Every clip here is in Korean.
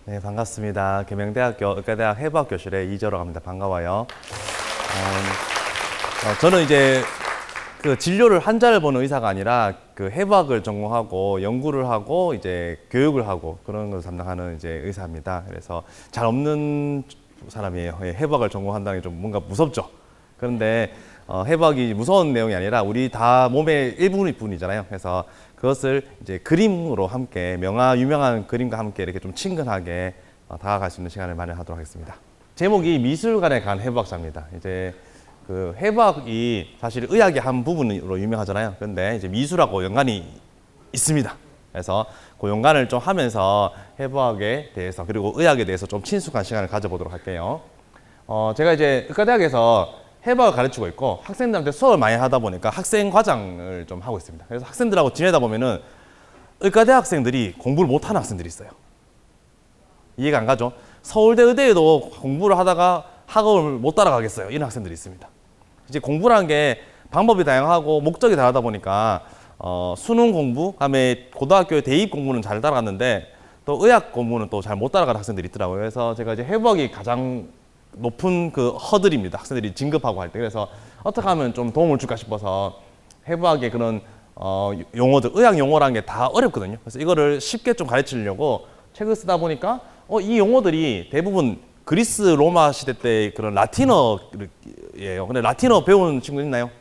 네, 반갑습니다. 계명대학교 의과대학 해부학교실의 이재호라고 합니다. 반가워요. 저는 이제 그 진료를 환자를 보는 의사가 아니라 그 해부학을 전공하고 연구를 하고 이제 교육을 하고 그런 걸 담당하는 이제 의사입니다. 그래서 잘 없는 사람이에요. 해부학을 전공한다는 게 좀 뭔가 무섭죠. 그런데 해부학이 무서운 내용이 아니라 우리 다 몸의 일부분이잖아요. 그래서 그것을 이제 그림으로 함께 유명한 그림과 함께 이렇게 좀 친근하게 다가갈 수 있는 시간을 마련하도록 하겠습니다. 제목이 미술관에 간 해부학자입니다. 이제 그 해부학이 사실 의학의 한 부분으로 유명하잖아요. 그런데 이제 미술하고 연관이 있습니다. 그래서 그 연관을 좀 하면서 해부학에 대해서 그리고 의학에 대해서 좀 친숙한 시간을 가져보도록 할게요. 제가 이제 의과대학에서 해부학을 가르치고 있고 학생들한테 수업을 많이 하다 보니까 학생 과장을 좀 하고 있습니다. 그래서 학생들하고 지내다 보면은 의과대 학생들이 공부를 못하는 학생들이 있어요. 이해가 안 가죠? 서울대 의대에도 공부를 하다가 학업을 못 따라가겠어요. 이런 학생들이 있습니다. 이제 공부라는 게 방법이 다양하고 목적이 다르다 보니까 수능 공부, 그다음에 고등학교 대입 공부는 잘 따라갔는데 또 의학 공부는 또 잘 못 따라가는 학생들이 있더라고요. 그래서 제가 이제 해부학이 가장 높은 그 허들입니다. 학생들이 진급하고 할 때. 그래서 어떻게 하면 좀 도움을 줄까 싶어서 해부학의 그런 용어들, 의학 용어라는 게 다 어렵거든요. 그래서 이거를 쉽게 좀 가르치려고 책을 쓰다 보니까 이 용어들이 대부분 그리스 로마 시대 때 그런 라틴어예요. 근데 라틴어 배우는 친구 있나요?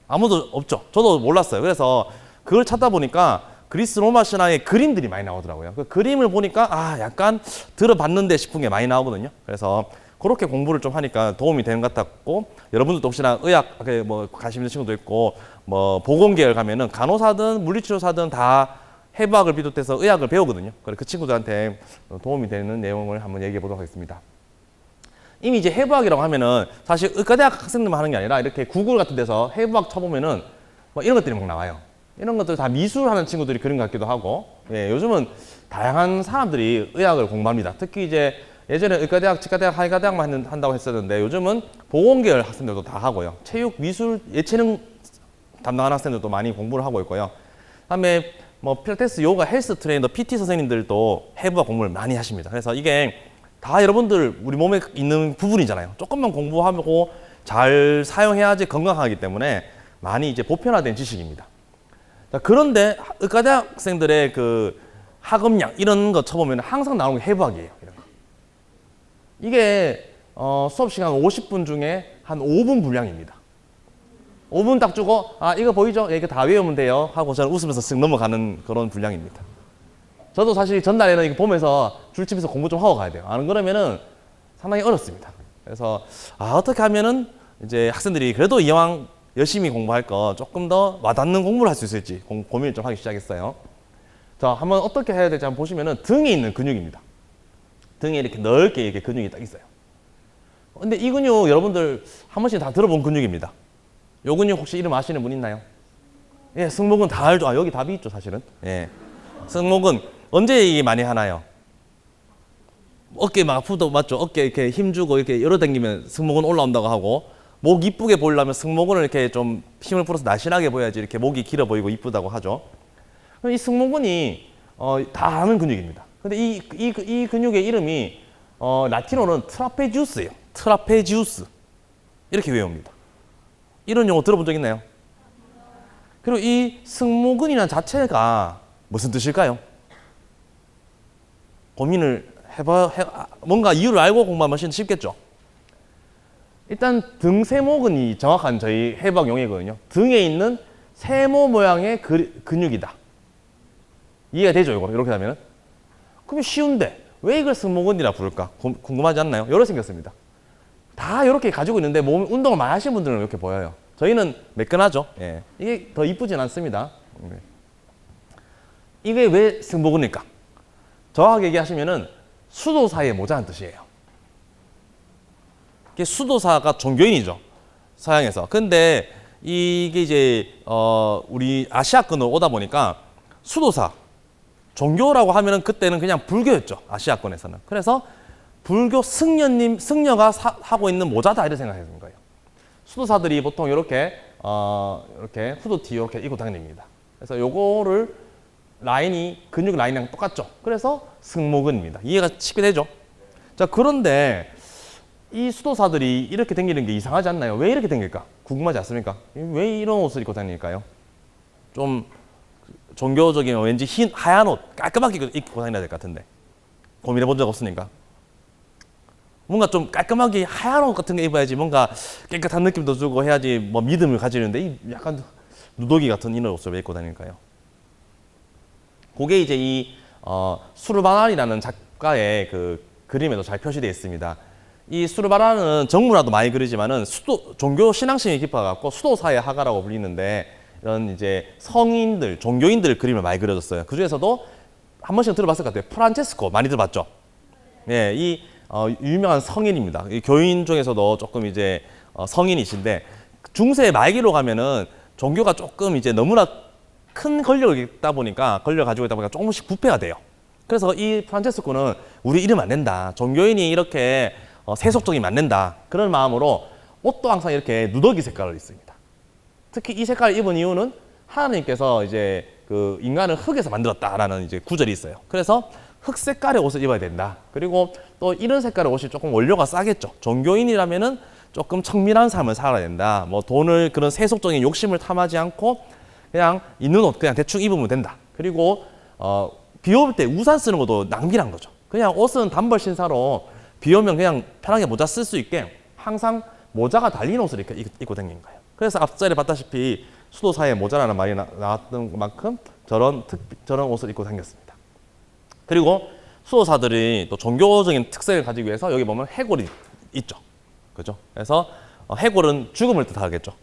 아무도 없죠. 저도 몰랐어요. 그래서 그걸 찾다 보니까 그리스 로마 신화의 그림들이 많이 나오더라고요. 그 그림을 보니까 약간 들어봤는데 싶은 게 많이 나오거든요. 그래서 그렇게 공부를 좀 하니까 도움이 되는 것 같고, 여러분들도 혹시나 의학 뭐 관심 있는 친구도 있고 뭐 보건계열 가면은 간호사든 물리치료사든 다 해부학을 비롯해서 의학을 배우거든요. 그래서 그 친구들한테 도움이 되는 내용을 한번 얘기해 보도록 하겠습니다. 이미 이제 해부학이라고 하면은 사실 의과대학 학생들만 하는 게 아니라 이렇게 구글 같은 데서 해부학 쳐보면은 뭐 이런 것들이 막 나와요. 이런 것들 다 미술하는 친구들이 그린 것 같기도 하고, 요즘은 다양한 사람들이 의학을 공부합니다. 특히 이제 예전에 의과대학, 치과대학, 한의과대학만 한다고 했었는데 요즘은 보건계열 학생들도 다 하고요. 체육, 미술, 예체능 담당하는 학생들도 많이 공부를 하고 있고요. 그다음에 뭐 필라테스, 요가, 헬스 트레이너, PT 선생님들도 해부학 공부를 많이 하십니다. 그래서 이게 다 여러분들 우리 몸에 있는 부분이잖아요. 조금만 공부하고 잘 사용해야지 건강하기 때문에 많이 이제 보편화된 지식입니다. 자, 그런데 의과대학생들의 그 학업량 이런 거 쳐보면 항상 나오는 게 해부학이에요. 이런 거. 이게 수업 시간 50분 중에 한 5분 분량입니다. 5분 딱 주고 이거 보이죠? 이거 다 외우면 돼요 하고 저는 웃으면서 쓱 넘어가는 그런 분량입니다. 저도 사실 전날에는 이거 보면서 줄집에서 공부 좀 하고 가야 돼요. 안 그러면은 상당히 어렵습니다. 그래서 어떻게 하면은 이제 학생들이 그래도 이왕 열심히 공부할 거 조금 더 와닿는 공부를 할 수 있을지 고민을 좀 하기 시작했어요. 자, 한번 어떻게 해야 될지 한번 보시면은 등에 있는 근육입니다. 등에 이렇게 넓게 이렇게 근육이 딱 있어요. 근데 이 근육 여러분들 한 번씩 다 들어본 근육입니다. 요 근육 혹시 이름 아시는 분 있나요? 예, 승모근 다 알죠. 여기 답이 있죠, 사실은. 예. 승모근 언제 많이 하나요? 어깨 막 아프도 맞죠? 어깨 이렇게 힘주고 이렇게 열어당기면 승모근 올라온다고 하고, 목 이쁘게 보이려면 승모근을 이렇게 좀 힘을 풀어서 날씬하게 보여야지 이렇게 목이 길어 보이고 이쁘다고 하죠. 이 승모근이 다 아는 근육입니다. 근데 이 근육의 이름이 라틴어는 트라페지우스예요. 트라페지우스. 이렇게 외웁니다. 이런 용어 들어본 적 있나요? 그리고 이 승모근이라는 자체가 무슨 뜻일까요? 고민을 뭔가 이유를 알고 공부하면 쉽겠죠? 일단 등 세모근이 정확한 저희 해부학 용어거든요. 등에 있는 세모 모양의 근육이다. 이해가 되죠? 이렇게 하면은? 그러면 쉬운데 왜 이걸 승모근이라 부를까? 궁금하지 않나요? 이렇게 생겼습니다. 다 이렇게 가지고 있는데 운동을 많이 하시는 분들은 이렇게 보여요. 저희는 매끈하죠. 예. 이게 더 이쁘진 않습니다. 이게 왜 승모근일까? 정확하게 얘기하시면은 수도사의 모자란 뜻이에요. 이게 수도사가 종교인이죠. 서양에서. 근데 이게 이제 우리 아시아권으로 오다 보니까 수도사 종교라고 하면은 그때는 그냥 불교였죠. 아시아권에서는. 그래서 불교 승려가 하고 있는 모자다 이렇게 생각하는 거예요. 수도사들이 보통 이렇게 후드티 이렇게 입고 다닙니다. 그래서 요거를 라인이 근육 라인이랑 똑같죠. 그래서 승모근입니다. 이해가 쉽게 되죠. 자, 그런데 이 수도사들이 이렇게 다니는 게 이상하지 않나요? 왜 이렇게 다닐까? 궁금하지 않습니까? 왜 이런 옷을 입고 다닐까요? 좀 종교적인 왠지 하얀 옷 깔끔하게 입고 다녀야 될 것 같은데 고민해 본 적 없으니까 뭔가 좀 깔끔하게 하얀 옷 같은 거 입어야지 뭔가 깨끗한 느낌도 주고 해야지 뭐 믿음을 가지는데 약간 누더기 같은 이런 옷을 왜 입고 다닐까요? 그게 이제 이 수르바난이라는 작가의 그 그림에도 잘 표시되어 있습니다. 이 수르바난은 정문화도 많이 그리지만은 종교 신앙심이 깊어갖고 수도사의 화가라고 불리는데 이런 이제 성인들, 종교인들 그림을 많이 그려줬어요. 그 중에서도 한 번씩 들어봤을 것 같아요. 프란체스코 많이 들어봤죠? 예, 이 유명한 성인입니다. 이 교인 중에서도 조금 이제 성인이신데 중세 말기로 가면은 종교가 조금 이제 너무나 큰 권력을 있다 보니까 권력 가지고 있다 보니까 조금씩 부패가 돼요. 그래서 이 프란체스코는 우리 이러면 안 된다. 종교인이 이렇게 세속적이면 안 된다. 그런 마음으로 옷도 항상 이렇게 누더기 색깔을 입습니다. 특히 이 색깔을 입은 이유는 하나님께서 이제 그 인간을 흙에서 만들었다라는 이제 구절이 있어요. 그래서 흑 색깔의 옷을 입어야 된다. 그리고 또 이런 색깔의 옷이 조금 원료가 싸겠죠. 종교인이라면은 조금 청밀한 삶을 살아야 된다. 뭐 돈을 그런 세속적인 욕심을 탐하지 않고 그냥 있는 옷 그냥 대충 입으면 된다. 그리고 비 올 때 우산 쓰는 것도 낭비란 거죠. 그냥 옷은 단벌 신사로 비 오면 그냥 편하게 모자 쓸 수 있게 항상 모자가 달린 옷을 이렇게 입고 다니는 거예요. 그래서 앞전에 봤다시피 수도사에 모자라는 말이 나왔던 만큼 저런 옷을 입고 다녔습니다. 그리고 수도사들이 또 종교적인 특성을 가지기 위해서 여기 보면 해골이 있죠. 그죠? 그래서 해골은 죽음을 뜻하겠죠.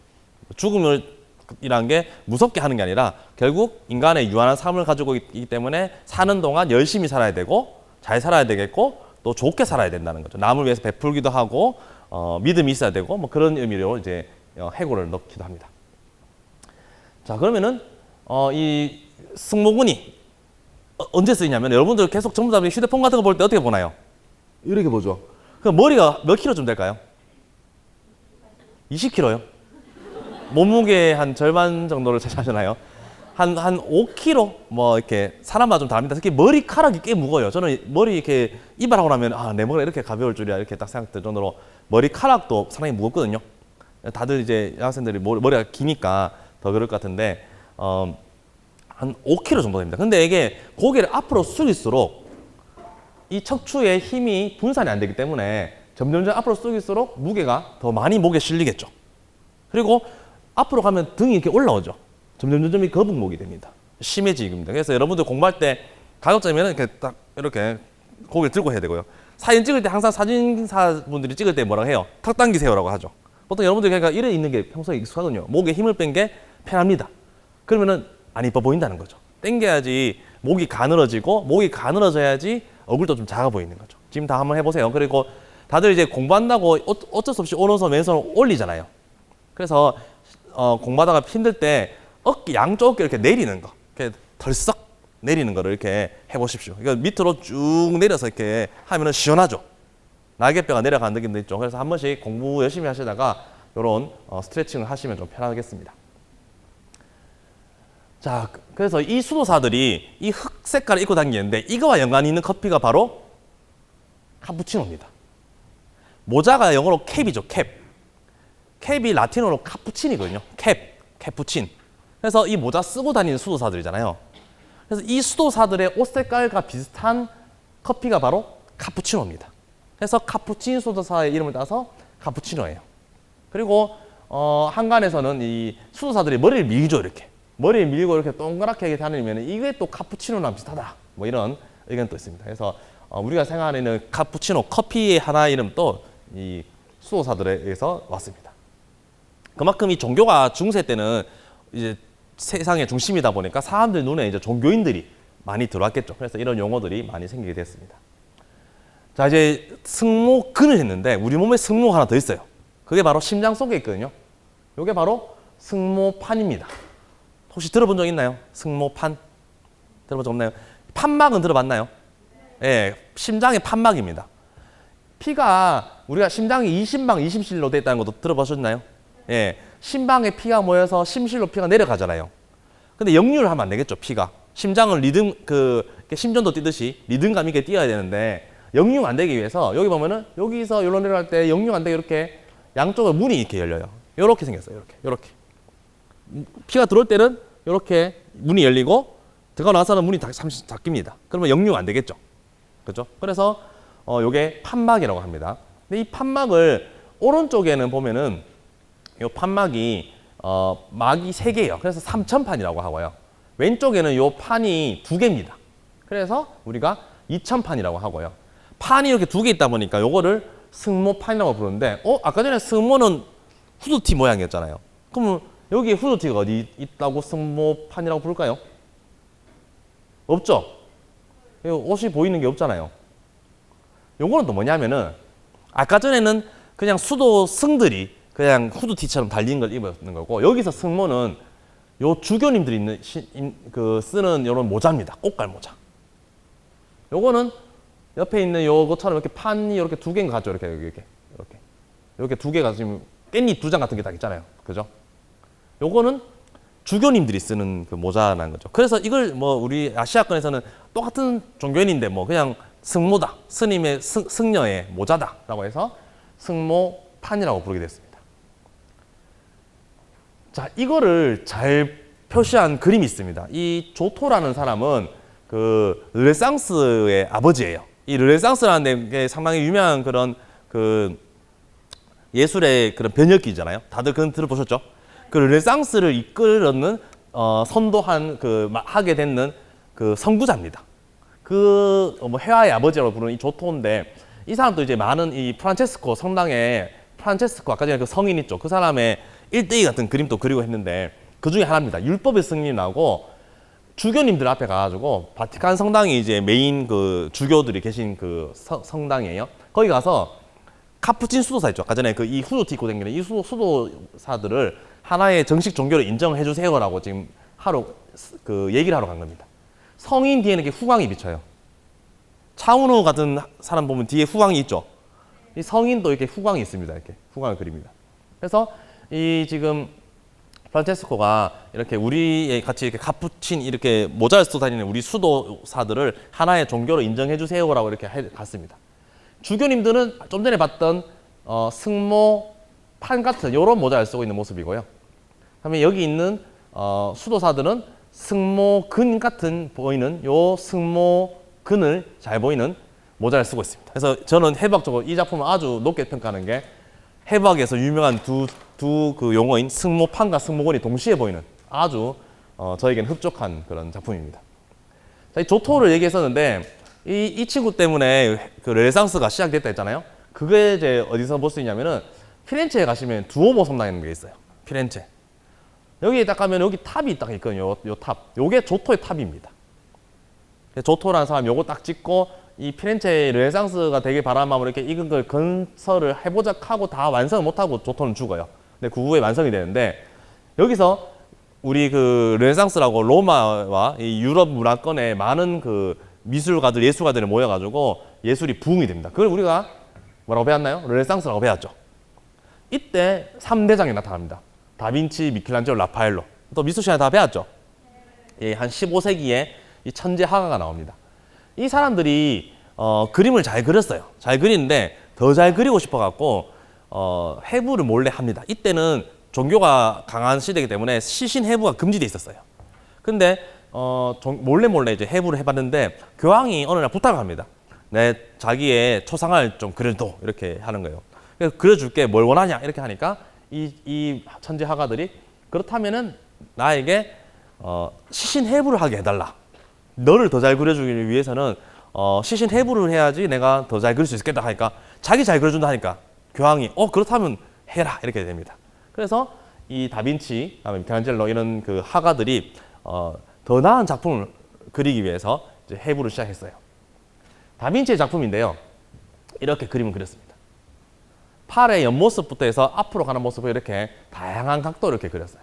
죽음이라는 게 무섭게 하는 게 아니라 결국 인간의 유한한 삶을 가지고 있기 때문에 사는 동안 열심히 살아야 되고 잘 살아야 되겠고 또 좋게 살아야 된다는 거죠. 남을 위해서 베풀기도 하고 믿음이 있어야 되고 뭐 그런 의미로 이제 해골을 넣기도 합니다. 자, 그러면은 이 승모근이 언제 쓰이냐면 여러분들 계속 전부 다 휴대폰 같은 거 볼 때 어떻게 보나요? 이렇게 보죠. 그럼 머리가 몇 킬로쯤 될까요? 20킬로요? 몸무게 한 절반 정도를 차지하잖아요. 한 5kg 뭐 이렇게 사람마다 좀 다릅니다. 특히 머리카락이 꽤 무거워요. 저는 머리 이렇게 이발하고 나면 내 머리가 이렇게 가벼울 줄이야 이렇게 딱 생각될 정도로 머리카락도 상당히 무겁거든요. 다들 이제 여학생들이 머리가 기니까 더 그럴 것 같은데 한 5kg 정도 됩니다. 근데 이게 고개를 앞으로 숙일수록 이 척추의 힘이 분산이 안 되기 때문에 점점 앞으로 숙일수록 무게가 더 많이 목에 실리겠죠. 그리고 앞으로 가면 등이 이렇게 올라오죠. 점점 이 거북목이 됩니다. 심해지기입니다. 그래서 여러분들 공부할 때 가급적이면 이렇게 딱 이렇게 고개를 들고 해야 되고요. 사진 찍을 때 항상 사진사 분들이 찍을 때 뭐라고 해요? 턱 당기세요라고 하죠. 보통 여러분들 그러니까 이래 있는 게 평소에 익숙하거든요. 목에 힘을 뺀 게 편합니다. 그러면은 안 이뻐 보인다는 거죠. 당겨야지 목이 가늘어지고 목이 가늘어져야지 얼굴도 좀 작아 보이는 거죠. 지금 다 한번 해보세요. 그리고 다들 이제 공부한다고 어쩔 수 없이 오른손 왼손을 올리잖아요. 그래서 공부하다가 힘들 때 어깨 양쪽 어깨 이렇게 내리는 거, 이렇게 덜썩 내리는 거를 이렇게 해보십시오. 그러니까 밑으로 쭉 내려서 이렇게 하면은 시원하죠. 날개뼈가 내려가는 느낌도 있죠. 그래서 한 번씩 공부 열심히 하시다가 이런 스트레칭을 하시면 좀 편하겠습니다. 자, 그래서 이 수도사들이 이 흑 색깔을 입고 다니는데 이거와 연관이 있는 커피가 바로 카푸치노입니다. 모자가 영어로 캡이죠, 캡. 캡이 라틴어로 카푸친이거든요. 캐푸친. 그래서 이 모자 쓰고 다니는 수도사들이잖아요. 그래서 이 수도사들의 옷 색깔과 비슷한 커피가 바로 카푸치노입니다. 그래서 카푸친 수도사의 이름을 따서 카푸치노예요. 그리고 한간에서는 이 수도사들이 머리를 밀죠, 이렇게. 머리를 밀고 이렇게 동그랗게 다니면 이게 또 카푸치노랑 비슷하다. 뭐 이런 의견도 있습니다. 그래서 우리가 생각하는 카푸치노 커피의 하나 이름도 이 수도사들에 의해서 왔습니다. 그만큼 이 종교가 중세 때는 이제 세상의 중심이다 보니까 사람들 눈에 이제 종교인들이 많이 들어왔겠죠. 그래서 이런 용어들이 많이 생기게 됐습니다. 자, 이제 승모근을 했는데 우리 몸에 승모가 하나 더 있어요. 그게 바로 심장 속에 있거든요. 이게 바로 승모판입니다. 혹시 들어본 적 있나요? 승모판? 들어본 적 없나요? 판막은 들어봤나요? 예, 심장의 판막입니다. 피가 우리가 심장이 20방 20실로 되어 있다는 것도 들어보셨나요? 예, 심방에 피가 모여서 심실로 피가 내려가잖아요. 근데 역류를 하면 안 되겠죠, 피가. 심장을 이렇게 심전도 뛰듯이 리듬감 있게 뛰어야 되는데 역류 안 되기 위해서 여기 보면은 여기서 요로 내려갈 때 역류 안 되게 이렇게 양쪽으로 문이 이렇게 열려요. 요렇게 생겼어요. 요렇게. 피가 들어올 때는 요렇게 문이 열리고 들어가 나서는 문이 잠시 닫힙니다. 그러면 역류가 안 되겠죠. 그죠? 그래서 요게 판막이라고 합니다. 근데 이 판막을 오른쪽에는 보면은 요 판막이 막이 3개예요. 그래서 3천판이라고 하고요. 왼쪽에는 요 판이 2개입니다. 그래서 우리가 2천판이라고 하고요. 판이 이렇게 2개 있다 보니까 요거를 승모판이라고 부르는데 아까 전에 승모는 후드티 모양이었잖아요. 그러면 여기 후드티가 어디 있다고 승모판이라고 부를까요? 없죠? 옷이 보이는 게 없잖아요. 요거는 또 뭐냐면은 아까 전에는 그냥 수도 승들이 그냥 후드티처럼 달린 걸 입었는 거고 여기서 승모는 요 주교님들이 쓰는 요런 모자입니다. 꽃갈 모자. 요거는 옆에 있는 요것처럼 이렇게 판이 이렇게 2개인 거 같죠? 이렇게 2개가 지금 깻잎 2장 같은 게 딱 있잖아요. 그죠? 요거는 주교님들이 쓰는 그 모자라는 거죠. 그래서 이걸 뭐 우리 아시아권에서는 똑같은 종교인인데 뭐 그냥 승모다, 스님의 승려의 모자다라고 해서 승모판이라고 부르게 됐습니다. 자, 이거를 잘 표시한 그림이 있습니다. 이 조토라는 사람은 그 르네상스의 아버지예요. 이 르네상스라는 게 상당히 유명한 그런 그 예술의 그런 변혁기잖아요. 다들 그건 들어보셨죠? 그 르네상스를 이끌었는 선도한 하게 됐는 그 선구자입니다. 뭐 회화의 아버지라고 부르는 이 조토인데 이 사람도 이제 많은 이 프란체스코 성당에 프란체스코 아까 전에 그 성인 있죠. 그 사람의 일대기 같은 그림도 그리고 했는데 그 중에 하나입니다. 율법의 승리라고 주교님들 앞에 가가지고 바티칸 성당이 이제 메인 그 주교들이 계신 그 성당이에요. 거기 가서 카푸친 수도사 있죠. 아까 전에 그 이 후드티 입고 다니는 이 수도사들을 하나의 정식 종교를 인정해 주세요라고 지금 얘기를 하러 간 겁니다. 성인 뒤에는 이렇게 후광이 비쳐요. 차은우 같은 사람 보면 뒤에 후광이 있죠. 이 성인도 이렇게 후광이 있습니다. 이렇게 후광을 그립니다. 그래서 이 지금 프란체스코가 이렇게 우리의 같이 이렇게 카푸친 이렇게 모자를 쓰고 다니는 우리 수도사들을 하나의 종교로 인정해 주세요라고 이렇게 갔습니다. 주교님들은 좀 전에 봤던 승모판 같은 이런 모자를 쓰고 있는 모습이고요. 그다음에 여기 있는 수도사들은 승모근 같은 보이는 요 승모근을 잘 보이는 모자를 쓰고 있습니다. 그래서 저는 해부학적으로 이 작품을 아주 높게 평가하는 게 해부학에서 유명한 두 그 용어인 승모판과 승모근이 동시에 보이는 아주 저에게는 흡족한 그런 작품입니다. 자, 이 조토를 얘기했었는데 이 친구 때문에 그 르네상스가 시작됐다 했잖아요. 그게 이제 어디서 볼 수 있냐면은 피렌체에 가시면 두오모 성당이라는 게 있어요. 피렌체. 여기에 딱 가면 여기 탑이 딱 있거든요. 요 탑. 요게 조토의 탑입니다. 조토라는 사람이 요거 딱 찍고 이 피렌체 르네상스가 되길 바라는 마음으로 이렇게 익은 걸 건설을 해보자 하고 다 완성을 못하고 조토는 죽어요. 근데 그 후에 완성이 되는데 여기서 우리 그 르네상스라고 로마와 이 유럽 문화권에 많은 그 미술가들, 예술가들이 모여가지고 예술이 부흥이 됩니다. 그걸 우리가 뭐라고 배웠나요? 르네상스라고 배웠죠. 이때 3대장이 나타납니다. 다빈치, 미켈란젤로, 라파엘로. 또 미술 시간에 다 배웠죠. 예, 한 15세기에 이 천재 화가가 나옵니다. 이 사람들이 그림을 잘 그렸어요. 잘 그리는데 더 잘 그리고 싶어갖고 해부를 몰래 합니다. 이때는 종교가 강한 시대이기 때문에 시신 해부가 금지돼 있었어요. 근데 몰래 이제 해부를 해봤는데 교황이 어느 날 부탁을 합니다. 자기의 초상화를 좀 그려줘 이렇게 하는 거예요. 그래서 그려줄게 뭘 원하냐 이렇게 하니까 이 천재 화가들이 그렇다면은 나에게 시신 해부를 하게 해달라. 너를 더 잘 그려주기 위해서는 시신 해부를 해야지 내가 더 잘 그릴 수 있겠다 하니까 자기 잘 그려준다 하니까 교황이 그렇다면 해라 이렇게 됩니다. 그래서 이 다빈치, 미켈란젤로 이런 그 화가들이 더 나은 작품을 그리기 위해서 이제 해부를 시작했어요. 다빈치의 작품인데요. 이렇게 그림을 그렸습니다. 팔의 옆모습부터 해서 앞으로 가는 모습을 이렇게 다양한 각도로 이렇게 그렸어요.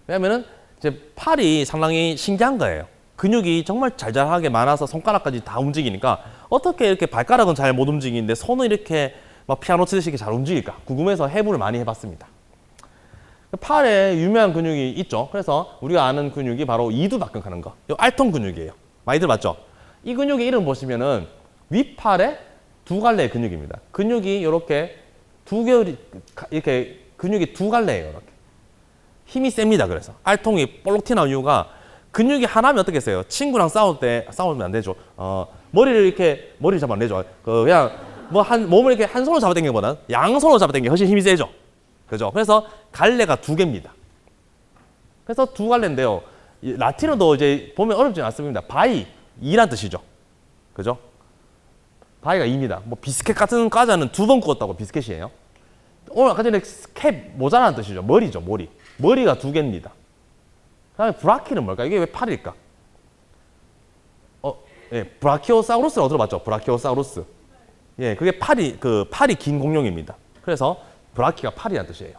왜냐면은 이제 팔이 상당히 신기한 거예요. 근육이 정말 잘잘하게 많아서 손가락까지 다 움직이니까 어떻게 이렇게 발가락은 잘 못 움직이는데 손을 이렇게 막 피아노 치듯이 잘 움직일까 궁금해서 해부를 많이 해봤습니다. 팔에 유명한 근육이 있죠. 그래서 우리가 아는 근육이 바로 이두박근하는 거. 이 알통 근육이에요. 많이 들어봤죠? 이 근육의 이름 보시면은 윗팔에 두 갈래의 근육입니다. 근육이 이렇게 두 개울이 이렇게 근육이 두 갈래예요. 이렇게 힘이 셉니다. 그래서 알통이 볼록 튀어나온 이유가 근육이 하나면 어떻게 했어요? 친구랑 싸울 때 싸우면 안 되죠. 머리를 잡으면 안 되죠. 그냥 뭐 몸을 이렇게 한 손으로 잡아당기기보다는 양손으로 잡아당기는 게 훨씬 힘이 세죠. 그죠? 그래서 갈래가 두 개입니다. 그래서 두 갈래인데요. 라틴어도 이제 보면 어렵지 않습니다. 바이, 이란 뜻이죠. 그죠? 바이가 이입니다. 뭐 비스켓 같은 과자는 두 번 구웠다고 비스켓이에요. 오늘 아까 전에 캡, 모자라는 뜻이죠. 머리죠, 머리. 머리가 두 개입니다. 그다음에 브라키는 뭘까? 이게 왜 팔일까? 예, 브라키오사우루스라고 들어봤죠? 브라키오사우루스. 예, 그게 팔이 긴 공룡입니다. 그래서 브라키가 팔이라는 뜻이에요.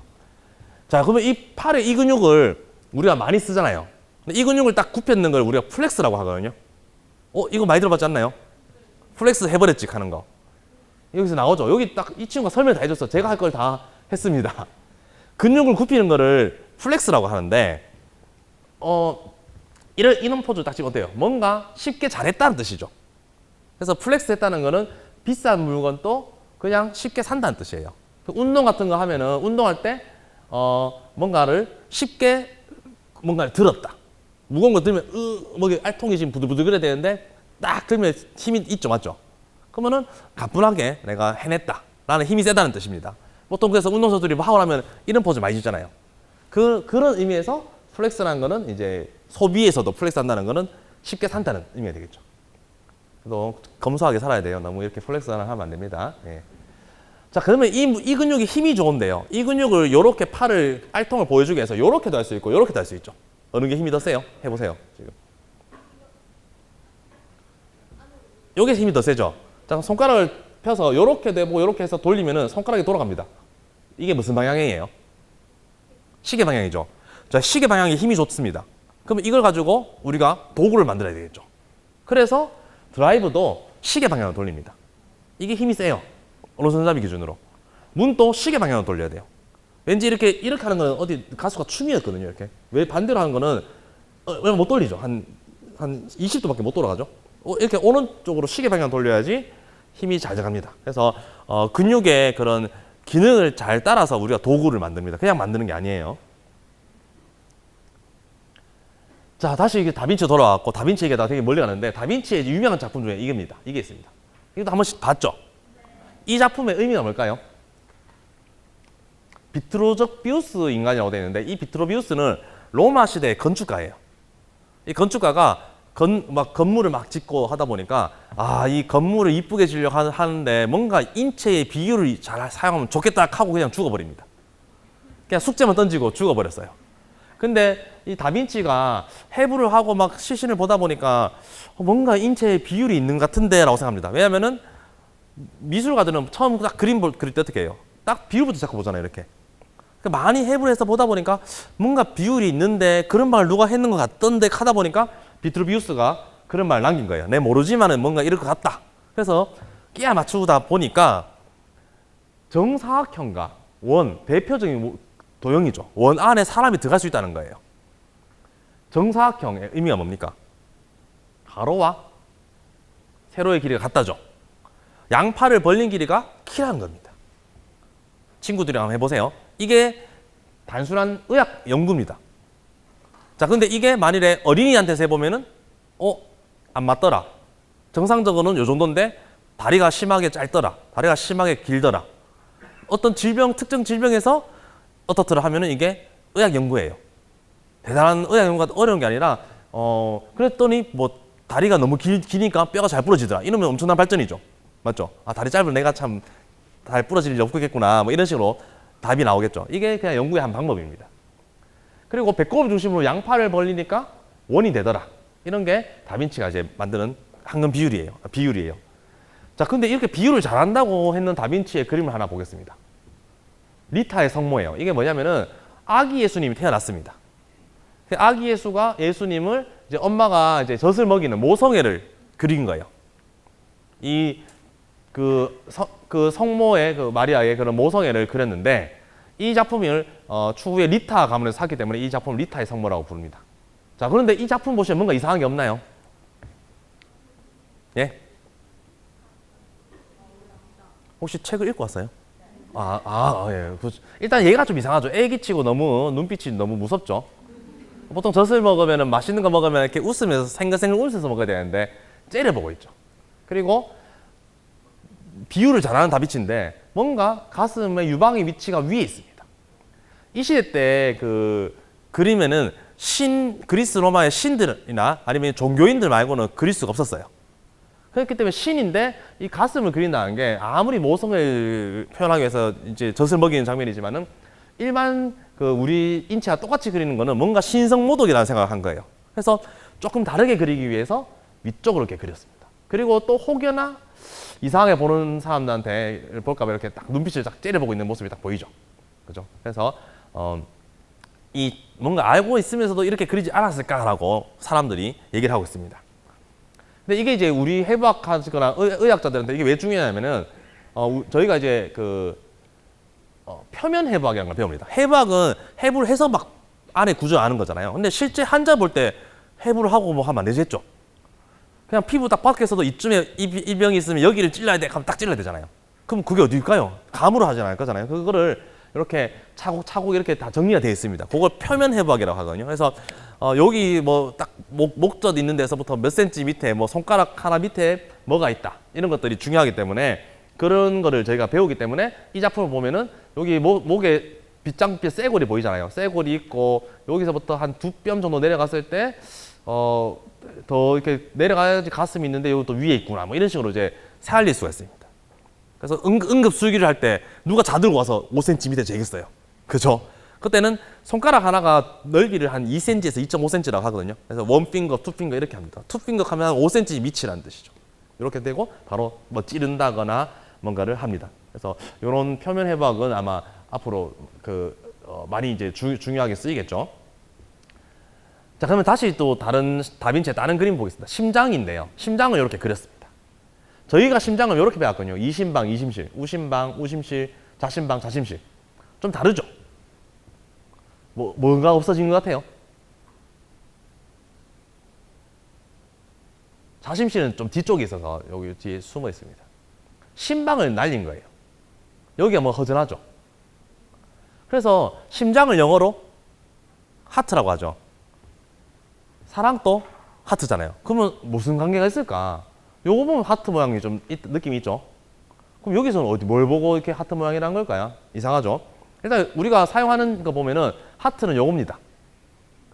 자, 그러면 이 팔의 이 근육을 우리가 많이 쓰잖아요. 근데 이 근육을 딱 굽혀있는 걸 우리가 플렉스라고 하거든요. 이거 많이 들어봤지 않나요? 플렉스 해버렸지 하는 거. 여기서 나오죠. 여기 딱 이 친구가 설명 다 해줬어. 제가 할 걸 다 했습니다. 근육을 굽히는 거를 플렉스라고 하는데, 이런 포즈 딱 찍으면 어때요? 뭔가 쉽게 잘했다는 뜻이죠. 그래서 플렉스 했다는 거는 비싼 물건도 그냥 쉽게 산다는 뜻이에요. 운동 같은 거 하면은 운동할 때 뭔가를 쉽게 뭔가를 들었다. 무거운 거 들면 뭐 알통이 지금 부들부들거려야 되는데 딱 들면 힘이 있죠, 맞죠? 그러면은 가뿐하게 내가 해냈다라는 힘이 세다는 뜻입니다. 보통 그래서 운동선수들이 뭐 하고 나면 이런 포즈 많이 주잖아요. 그런 의미에서 플렉스라는 거는 이제 소비에서도 플렉스 한다는 거는 쉽게 산다는 의미가 되겠죠. 그래도 검소하게 살아야 돼요. 너무 이렇게 플렉스 하면 안 됩니다. 예. 자, 그러면 이 근육이 힘이 좋은데요. 이 근육을 요렇게 팔을 알통을 보여주기 위해서 요렇게도 할 수 있고 요렇게도 할 수 있죠. 어느 게 힘이 더 세요? 해보세요. 지금. 요게 힘이 더 세죠. 자, 손가락을 펴서 요렇게 되고 요렇게 해서 돌리면은 손가락이 돌아갑니다. 이게 무슨 방향이에요? 시계 방향이죠. 자, 시계 방향이 힘이 좋습니다. 그러면 이걸 가지고 우리가 도구를 만들어야 되겠죠. 그래서 드라이브도 시계 방향으로 돌립니다. 이게 힘이 세요. 오른손잡이 기준으로. 문도 시계 방향으로 돌려야 돼요. 왠지 이렇게 하는 거는 어디 가수가 춤이었거든요. 이렇게. 왜 반대로 하는 거는 왜 못 돌리죠. 한 20도밖에 못 돌아가죠. 이렇게 오른쪽으로 시계 방향 돌려야지 힘이 잘 들어갑니다. 그래서 근육의 그런 기능을 잘 따라서 우리가 도구를 만듭니다. 그냥 만드는 게 아니에요. 자, 다시 이게 다빈치 돌아왔고, 다빈치 얘기가 되게 멀리 가는데, 다빈치의 유명한 작품 중에 이겁니다. 이게 있습니다. 이것도 한 번씩 봤죠? 이 작품의 의미가 뭘까요? 비트로비우스 인간이라고 되어 있는데, 이 비트로비우스는 로마 시대의 건축가예요. 이 건축가가 건물을 막 짓고 하다 보니까, 이 건물을 이쁘게 지으려고 하는데, 뭔가 인체의 비율을 잘 사용하면 좋겠다 하고 그냥 죽어버립니다. 그냥 숙제만 던지고 죽어버렸어요. 근데 이 다빈치가 해부를 하고 막 시신을 보다 보니까 뭔가 인체의 비율이 있는 것 같은데 라고 생각합니다. 왜냐면은 미술가들은 처음 딱 그릴 때 어떻게 해요? 딱 비율부터 시작해 보잖아요, 이렇게. 많이 해부를 해서 보다 보니까 뭔가 비율이 있는데 그런 말을 누가 했는 것 같던데 하다 보니까 비트루비우스가 그런 말을 남긴 거예요. 내 모르지만은 뭔가 이럴 것 같다. 그래서 끼야 맞추다 보니까 정사각형과 원, 대표적인 도형이죠. 원 안에 사람이 들어갈 수 있다는 거예요. 정사각형의 의미가 뭡니까? 가로와 세로의 길이가 같다죠. 양팔을 벌린 길이가 키라는 겁니다. 친구들이랑 한번 해보세요. 이게 단순한 의학 연구입니다. 자, 근데 이게 만일에 어린이한테서 해보면은 안 맞더라. 정상적으로는 요 정도인데 다리가 심하게 짧더라. 다리가 심하게 길더라. 어떤 특정 질병에서 어떻더라 하면은 이게 의학 연구예요. 대단한 의학 연구가 어려운 게 아니라 그랬더니 뭐 다리가 너무 기니까 뼈가 잘 부러지더라. 이러면 엄청난 발전이죠. 맞죠? 다리 짧은 내가 참 잘 부러질 일 없겠구나. 뭐 이런 식으로 답이 나오겠죠. 이게 그냥 연구의 한 방법입니다. 그리고 배꼽을 중심으로 양팔을 벌리니까 원이 되더라. 이런 게 다빈치가 이제 만드는 황금 비율이에요. 자, 근데 이렇게 비율을 잘한다고 했는 다빈치의 그림을 하나 보겠습니다. 리타의 성모예요. 이게 뭐냐면은 아기 예수님이 태어났습니다. 아기 예수님을 이제 엄마가 이제 젖을 먹이는 모성애를 그린 거예요. 그 성모의 그 마리아의 그런 모성애를 그렸는데 이 작품을 추후에 리타 가문에서 샀기 때문에 이 작품을 리타의 성모라고 부릅니다. 자, 그런데 이 작품 보시면 뭔가 이상한 게 없나요? 예? 혹시 책을 읽고 왔어요? 예. 일단 얘가 좀 이상하죠. 애기치고 너무 눈빛이 너무 무섭죠. 보통 젖을 먹으면 맛있는 거 먹으면 이렇게 웃으면서 생글생글 웃으면서 먹어야 되는데 째려보고 있죠. 그리고 비유를 잘하는 다비치인데 뭔가 가슴의 유방의 위치가 위에 있습니다. 이 시대 때 그 그림에는 그리스 로마의 신들이나 아니면 종교인들 말고는 그릴 수가 없었어요. 그렇기 때문에 신인데 이 가슴을 그린다는 게 아무리 모성을 표현하기 위해서 이제 젖을 먹이는 장면이지만은 일반 그 우리 인체와 똑같이 그리는 거는 뭔가 신성모독이라는 생각을 한 거예요. 그래서 조금 다르게 그리기 위해서 위쪽으로 이렇게 그렸습니다. 그리고 또 혹여나 이상하게 보는 사람들한테 볼까봐 이렇게 딱 눈빛을 딱 째려보고 있는 모습이 딱 보이죠. 그죠? 그래서 이 뭔가 알고 있으면서도 이렇게 그리지 않았을까라고 사람들이 얘기를 하고 있습니다. 근데 이게 이제 우리 해부학하시거나 의학자들한테 이게 왜 중요하냐면은 저희가 이제 표면 해부학이라는 걸 배웁니다. 해부학은 해부를 해서 막 안에 구조를 아는 거잖아요. 근데 실제 환자 볼 때 해부를 하고 뭐 하면 안 되지 했죠. 그냥 피부 딱 밖에서도 이쯤에 이 병이 있으면 여기를 찔러야 돼. 하면 딱 찔러야 되잖아요. 그럼 그게 어디일까요? 감으로 하지 않을 거잖아요. 그거를 이렇게 차곡차곡 이렇게 다 정리가 되어 있습니다. 그걸 표면 해부학이라고 하거든요. 그래서 여기 뭐 딱 목젖 있는 데서부터 몇 센치 밑에 뭐 손가락 하나 밑에 뭐가 있다. 이런 것들이 중요하기 때문에 그런 거를 저희가 배우기 때문에 이 작품을 보면은 여기 목에 빗장빛 쇄골이 보이잖아요. 쇄골이 있고 여기서부터 한 두 뼘 정도 내려갔을 때 더 이렇게 내려가야지 가슴이 있는데 여기 또 위에 있구나. 뭐 이런 식으로 이제 새알릴 수가 있습니다. 그래서 응급 술기를 할 때 누가 자들고 와서 5cm 밑에 재겠어요. 그죠? 그때는 손가락 하나가 넓이를 한 2cm에서 2.5cm라고 하거든요. 그래서 원핑거, 투핑거 이렇게 합니다. 투핑거 하면 5cm 밑이라는 뜻이죠. 이렇게 되고 바로 뭐 찌른다거나 뭔가를 합니다. 그래서 이런 표면 해부학은 아마 앞으로 많이 이제 중요하게 쓰이겠죠. 자, 그러면 다시 또 다빈치의 다른 그림 보겠습니다. 심장인데요. 심장을 이렇게 그렸습니다. 저희가 심장을 이렇게 배웠거든요. 이심방, 이심실, 우심방, 우심실, 자심방, 자심실. 좀 다르죠? 뭔가 없어진 것 같아요? 자심실은 좀 뒤쪽에 있어서 여기 뒤에 숨어 있습니다. 심방을 날린 거예요. 여기가 뭐 허전하죠? 그래서 심장을 영어로 하트라고 하죠. 사랑도 하트잖아요. 그러면 무슨 관계가 있을까? 요거 보면 하트 모양이 좀 느낌이 있죠? 그럼 여기서는 뭘 보고 이렇게 하트 모양이라는 걸까요? 이상하죠? 일단 우리가 사용하는 거 보면은 하트는 요겁니다.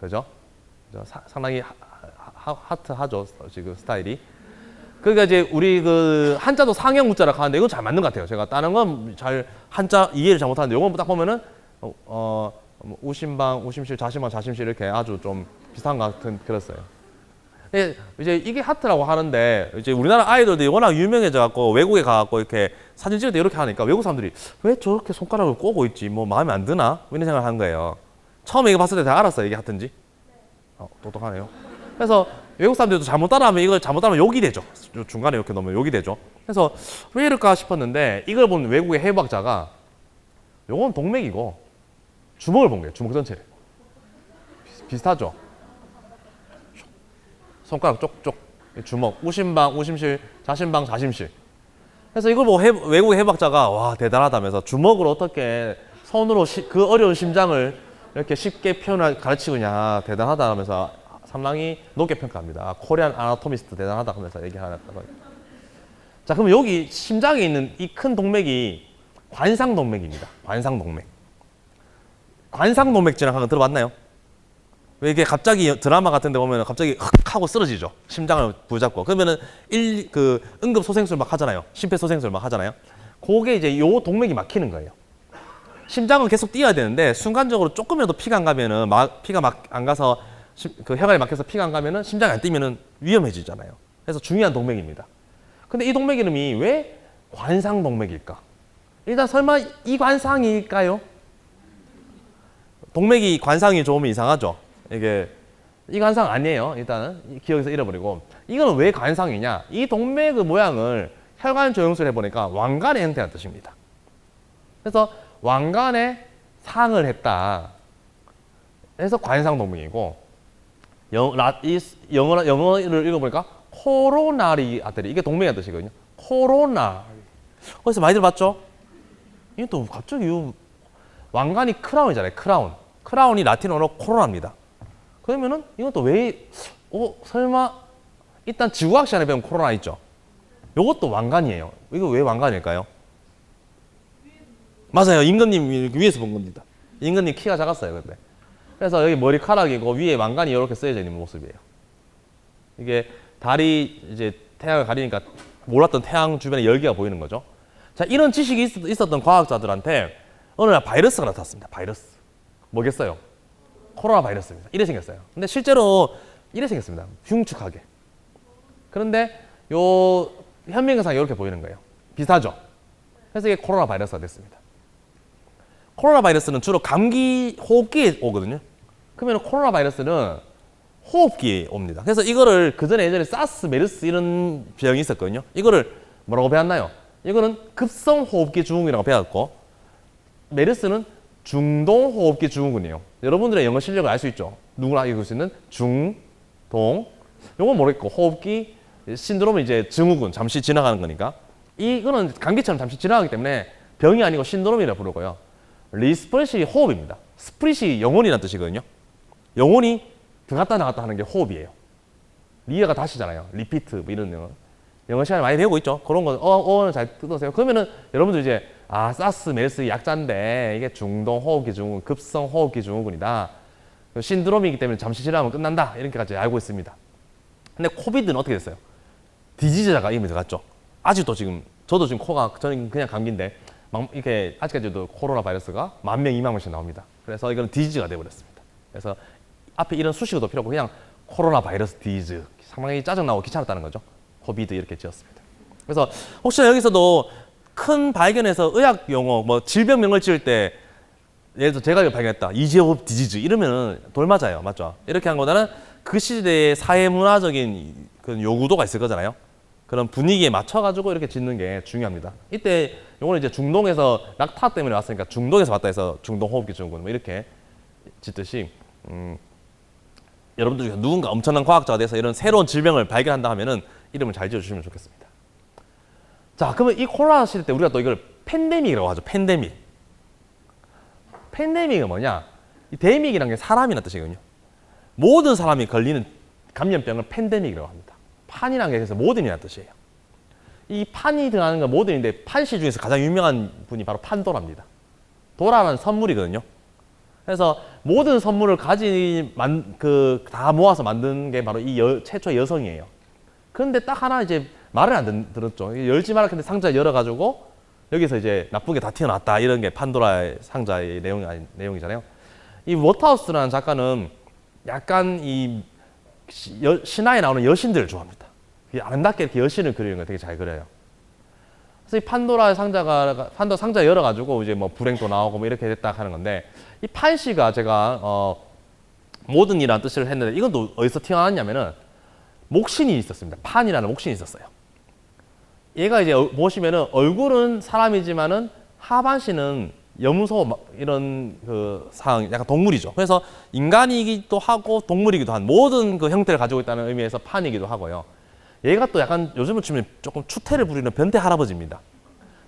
그죠? 상당히 하트하죠, 지금 스타일이. 그러니까 이제 우리 한자도 상형 우자라고 하는데 이건 잘 맞는 것 같아요. 제가 다른 건 잘 한자 이해를 잘못하는데 요건 딱 보면은 우심방, 우심실, 자심방, 자심실 이렇게 아주 좀 비슷한 것 같은 그랬어요. 이제 이게 하트라고 하는데 이제 우리나라 아이돌들이 워낙 유명해져 갖고 외국에 가갖고 이렇게 사진 찍을 때 이렇게 하니까 외국 사람들이 왜 저렇게 손가락을 꼬고 있지? 뭐 마음에 안 드나? 이런 생각을 한 거예요. 처음에 이거 봤을 때 다 알았어요. 이게 하트인지. 똑똑하네요. 그래서 외국 사람들도 잘못 따라하면 이걸 잘못 따라하면 욕이 되죠. 중간에 이렇게 넣으면 욕이 되죠. 그래서 왜 이럴까 싶었는데 이걸 본 외국의 해부학자가 요건 동맥이고 주먹을 본 거예요. 주먹 전체를. 비슷하죠? 손가락 쪽쪽 주먹, 우심방, 우심실, 자심방, 자심실. 그래서 이걸 보고 외국의 해부학자가 와 대단하다면서 주먹으로 어떻게 손으로 그 어려운 심장을 이렇게 쉽게 가르치느냐 대단하다 하면서 상당히 높게 평가합니다. 코리안 아나토미스트 대단하다 하면서 얘기하다가. 자, 그럼 여기 심장에 있는 이 큰 동맥이 관상동맥입니다. 관상동맥. 관상동맥 질환 들어봤나요? 왜 이게 갑자기 드라마 같은 데 보면 갑자기 흑 하고 쓰러지죠. 심장을 부잡고. 그러면은 응급소생술 막 하잖아요. 심폐소생술 막 하잖아요. 그게 이제 요 동맥이 막히는 거예요. 심장은 계속 뛰어야 되는데 순간적으로 조금이라도 피가 안 가면은 피가 안 가서 그 혈관이 막혀서 피가 안 가면은 심장이 안 뛰면은 위험해지잖아요. 그래서 중요한 동맥입니다. 근데 이 동맥 이름이 왜 관상동맥일까? 일단 설마 이관상일까요? 동맥이 관상이 좋으면 이상하죠. 이게 이관상 아니에요. 일단은 기억에서 잃어버리고 이거는 왜 관상이냐? 이 동맥의 모양을 혈관 조형술 해보니까 왕관의 형태라는 뜻입니다. 그래서 왕관의 상을 했다. 해서 관상 동명이고 영어를 읽어보니까 코로나리 아들이 이게 동명의 뜻이거든요. 코로나. 어디서 많이 들어봤죠? 이게 또 갑자기 왕관이 크라운이잖아요. 크라운. 크라운이 라틴어로 코로나입니다. 그러면은 이건 또 왜? 설마 일단 지구학 시간에 배운 코로나 있죠? 요것도 왕관이에요. 이거 왜 왕관일까요? 맞아요. 임금님 위에서 본 겁니다. 임금님 키가 작았어요. 근데. 그래서 여기 머리카락이고 위에 왕관이 이렇게 쓰여져 있는 모습이에요. 이게 달이 이제 태양을 가리니까 몰랐던 태양 주변에 열기가 보이는 거죠. 자, 이런 지식이 있었던 과학자들한테 어느 날 바이러스가 나타났습니다. 바이러스. 뭐겠어요? 코로나 바이러스입니다. 이래 생겼어요. 근데 실제로 이래 생겼습니다. 흉측하게. 그런데 요 현미경상에 이렇게 보이는 거예요. 비슷하죠? 그래서 이게 코로나 바이러스가 됐습니다. 코로나 바이러스는 주로 감기, 호흡기에 오거든요. 그러면 코로나 바이러스는 호흡기에 옵니다. 그래서 이거를 그 전에 예전에 사스, 메르스 이런 병이 있었거든요. 이거를 뭐라고 배웠나요? 이거는 급성 호흡기 증후군이라고 배웠고, 메르스는 중동 호흡기 증후군이에요. 여러분들의 영어 실력을 알 수 있죠. 누구나 읽을 수 있는 중, 동. 요건 모르겠고, 호흡기 신드롬은 이제 증후군, 잠시 지나가는 거니까. 이거는 감기처럼 잠시 지나가기 때문에 병이 아니고 신드롬이라고 부르고요. 리스퍼릿이 호흡입니다. 스프릿이 영혼이라는 뜻이거든요. 영혼이 들어갔다 나갔다 하는 게 호흡이에요. 리어가 다시잖아요. 리피트 뭐 이런 영어 시간에 많이 배우고 있죠. 그런 거 어는 잘 뜯으세요. 그러면은 여러분들 이제 사스, 메르스 약자인데 이게 중동 호흡기 증후군, 급성 호흡기 증후군이다. 신드롬이기 때문에 잠시 지나면 끝난다. 이렇게까지 알고 있습니다. 근데 코비드는 어떻게 됐어요? 디지즈가 이미 들어갔죠. 아직도 지금 저도 지금 저는 그냥 감기인데 이렇게 아직까지도 코로나 바이러스가 10,000명, 20,000명씩 나옵니다. 그래서 이거는 디지즈가 되어버렸습니다. 그래서 앞에 이런 수식어도 필요 없고 그냥 코로나 바이러스 디지즈. 상당히 짜증나고 귀찮았다는 거죠. 코비드 이렇게 지었습니다. 그래서 혹시나 여기서도 큰 발견에서 의학 용어, 뭐 질병명을 지을 때 예를 들어 제가 이거 발견했다. 이지오브 디지즈 이러면은 돌맞아요. 맞죠? 이렇게 한 거보다는 그 시대의 사회문화적인 그런 요구도가 있을 거잖아요. 그런 분위기에 맞춰가지고 이렇게 짓는 게 중요합니다. 이때 요거는 이제 중동에서 낙타 때문에 왔으니까 중동에서 왔다 해서 중동호흡기 증후군 뭐 이렇게 짓듯이 여러분들 중에 누군가 엄청난 과학자가 돼서 이런 새로운 질병을 발견한다 하면은 이름을 잘 지어주시면 좋겠습니다. 자, 그러면 이 코로나 시대 때 우리가 또 이걸 팬데믹이라고 하죠. 팬데믹. 팬데믹은 뭐냐? 이 데믹이라는 게 사람이라는 뜻이거든요. 모든 사람이 걸리는 감염병을 팬데믹이라고 합니다. 판이라는 게 그래서 모든이라는 뜻이에요. 이 판이 들어가는 건 모든인데 판시 중에서 가장 유명한 분이 바로 판도라입니다. 도라는 선물이거든요. 그래서 모든 선물을 다 모아서 만든 게 바로 이 최초의 여성이에요. 그런데 딱 하나 이제 말을 안 들었죠. 열지 말라 했는데 상자 열어가지고 여기서 이제 나쁜 게 다 튀어나왔다. 이런 게 판도라의 상자의 내용이잖아요. 이 워터하우스라는 작가는 약간 이 신화에 나오는 여신들을 좋아합니다. 아름답게 이렇게 여신을 그리는 거 되게 잘 그려요. 그래서 이 판도라 상자 열어가지고 이제 뭐 불행도 나오고 뭐 이렇게 됐다 하는 건데 이 판시가 제가 모든이라는 뜻을 했는데 이건 또 어디서 튀어나왔냐면은 목신이 있었습니다. 판이라는 목신이 있었어요. 얘가 이제 보시면은 얼굴은 사람이지만은 하반신은 염소 이런 그 상황 약간 동물이죠. 그래서 인간이기도 하고 동물이기도 한 모든 그 형태를 가지고 있다는 의미에서 판이기도 하고요. 얘가 또 약간 요즘으로 치면 조금 추태를 부리는 변태 할아버지입니다.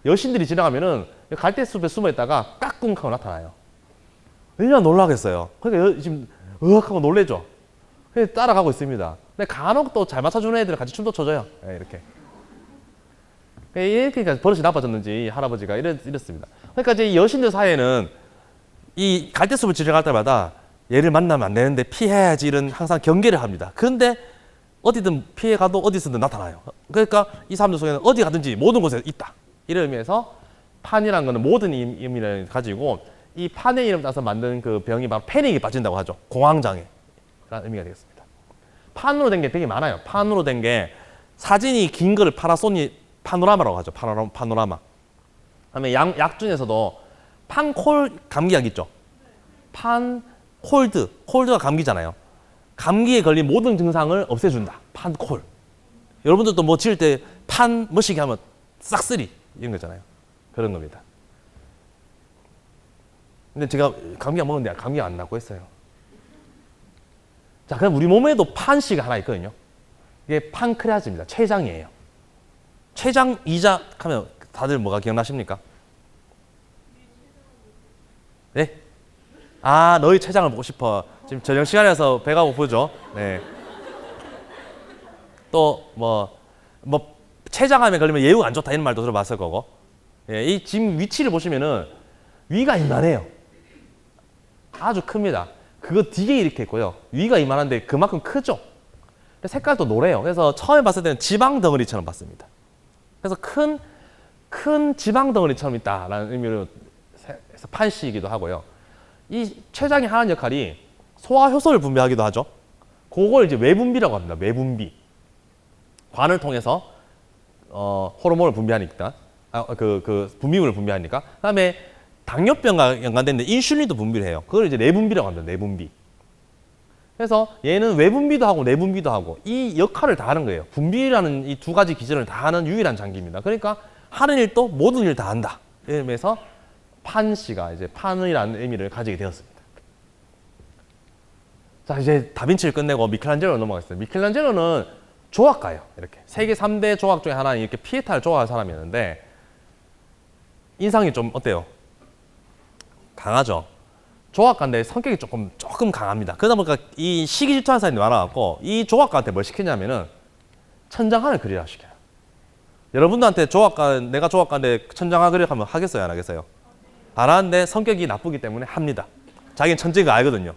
여신들이 지나가면은 갈대숲에 숨어 있다가 까꿍 하고 나타나요. 얼마나 놀라겠어요. 그러니까 지금 하고 놀래죠. 그래서 따라가고 있습니다. 근데 간혹 또 잘 맞춰주는 애들은 같이 춤도 춰줘요. 네, 이렇게. 이렇게 버릇이 나빠졌는지 할아버지가 이랬습니다. 그러니까 이제 이 여신들 사이에는 이 갈대숲을 지나갈 때마다 얘를 만나면 안 되는데 피해야지 이런 항상 경계를 합니다. 그런데 어디든 피해가도 어디서든 나타나요. 그러니까 이 사람들 속에는 어디 가든지 모든 곳에 있다. 이런 의미에서 판이라는 거는 모든 의미를 가지고 이 판의 이름 따서 만든 그 병이 바로 패닉이 빠진다고 하죠. 공황장애라는 의미가 되겠습니다. 판으로 된 게 되게 많아요. 판으로 된 게 사진이 긴 거를 파노라마라고 하죠. 파노라마. 그다음에 약 중에서도 판콜 감기약 있죠. 콜드가 감기잖아요. 감기에 걸린 모든 증상을 없애준다. 판콜. 여러분들도 뭐 지을 때 판 머시기 하면 싹쓸이 이런 거잖아요. 그런 겁니다. 근데 제가 감기 안 먹는데 감기 안 낫고 있어요. 자, 그럼 우리 몸에도 판씨가 하나 있거든요. 이게 판크레아스입니다. 췌장이에요. 췌장 이자 하면 다들 뭐가 기억나십니까? 네? 아, 너희 췌장을 보고 싶어. 지금 저녁 시간이라서 배가 고프죠? 네. 또 췌장암에 걸리면 예후가 안 좋다 이런 말도 들어봤을 거고. 예, 이 지금 위치를 보시면은 위가 이만해요. 아주 큽니다. 그거 되게 이렇게 있고요. 위가 이만한데 그만큼 크죠. 색깔도 노래요. 그래서 처음에 봤을 때는 지방 덩어리처럼 봤습니다. 그래서 큰 지방 덩어리처럼 있다라는 의미로 해서 판씨이기도 하고요. 이 췌장이 하는 역할이 소화 효소를 분비하기도 하죠. 그걸 이제 외분비라고 합니다. 외분비. 관을 통해서 호르몬을 분비하니까, 분비물을 분비하니까. 그다음에 당뇨병과 연관되는데 인슐린도 분비를 해요. 그걸 이제 내분비라고 합니다. 내분비. 그래서 얘는 외분비도 하고 내분비도 하고 이 역할을 다 하는 거예요. 분비라는 이 두 가지 기전을 다 하는 유일한 장기입니다. 그러니까 하는 일도 모든 일을 다 한다. 이러면서 판씨가 이제 판이라는 의미를 가지게 되었습니다. 자, 이제 다빈치를 끝내고 미켈란젤로 넘어가겠습니다. 미켈란젤로는 조각가예요. 이렇게 세계 3대 조각 중에 하나인 이렇게 피에타를 조각한 사람이었는데 인상이 좀 어때요? 강하죠. 조각가인데 성격이 조금 강합니다. 그러다 보니까 이 시기 질투하는 사람이 많아갖고 이 조각가한테 뭘 시켰냐면은 천장화를 그리라 시켜요. 여러분들한테 내가 조각가인데 천장화 그리라 하면 하겠어요, 안 하겠어요? 안 하는데 성격이 나쁘기 때문에 합니다. 자기는 천재인 거 알거든요.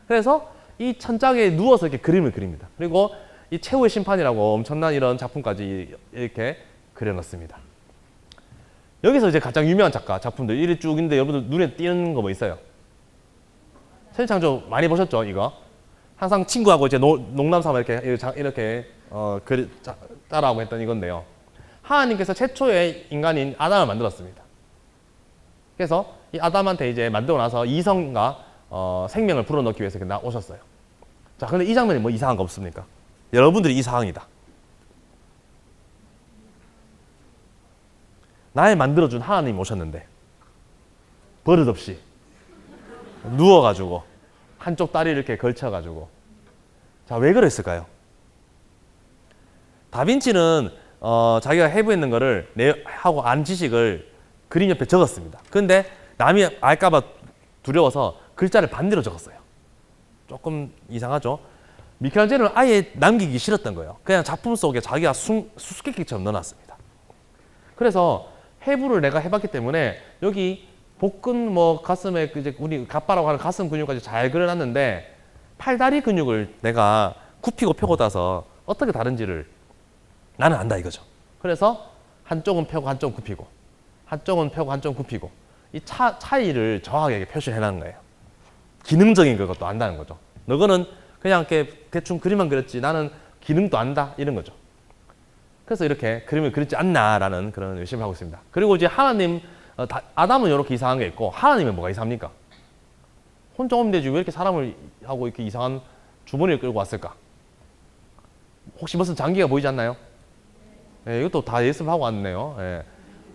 그래서 이 천장에 누워서 이렇게 그림을 그립니다. 그리고 이 최후의 심판이라고 엄청난 이런 작품까지 이렇게 그려놨습니다. 여기서 이제 가장 유명한 작품들 이리 쭉 있는데 여러분들 눈에 띄는 거 뭐 있어요? 천지창조 많이 보셨죠, 이거? 항상 친구하고 이제 농담 삼아 이렇게 따라하고 했던 이건데요. 하나님께서 최초의 인간인 아담을 만들었습니다. 그래서 이 아담한테 이제 만들고 나서 이성과 생명을 불어넣기 위해서 오셨어요. 자, 근데 이 장면이 뭐 이상한 거 없습니까? 여러분들이 이 상황이다. 날 만들어준 하나님이 오셨는데 버릇없이 누워가지고 한쪽 다리 이렇게 걸쳐가지고 자, 왜 그랬을까요? 다빈치는 자기가 해부에 있는 거를 하고 안 지식을 그림 옆에 적었습니다. 근데 남이 알까봐 두려워서 글자를 반대로 적었어요. 조금 이상하죠? 미켈란젤로는 아예 남기기 싫었던 거예요. 그냥 작품 속에 자기가 수수께끼처럼 넣어놨습니다. 그래서 해부를 내가 해봤기 때문에 여기 복근 가슴에 이제 우리 갑바라고 하는 가슴 근육까지 잘 그려놨는데 팔다리 근육을 내가 굽히고 펴고 따서 어떻게 다른지를 나는 안다 이거죠. 그래서 한쪽은 펴고 한쪽은 굽히고 한쪽은 펴고 한쪽은 굽히고 이 차이를 정확하게 표시를 해놓은 거예요. 기능적인 것도 안다는 거죠. 너거는 그냥 이렇게 대충 그림만 그렸지 나는 기능도 안다 이런 거죠. 그래서 이렇게 그림을 그렸지 않나라는 그런 의심을 하고 있습니다. 그리고 이제 하나님 아담은 이렇게 이상한 게 있고 하나님은 뭐가 이상합니까? 혼자 오면 되지 왜 이렇게 사람을 하고 이렇게 이상한 주머니를 끌고 왔을까? 혹시 무슨 장기가 보이지 않나요? 네, 이것도 다 예습하고 왔네요. 네.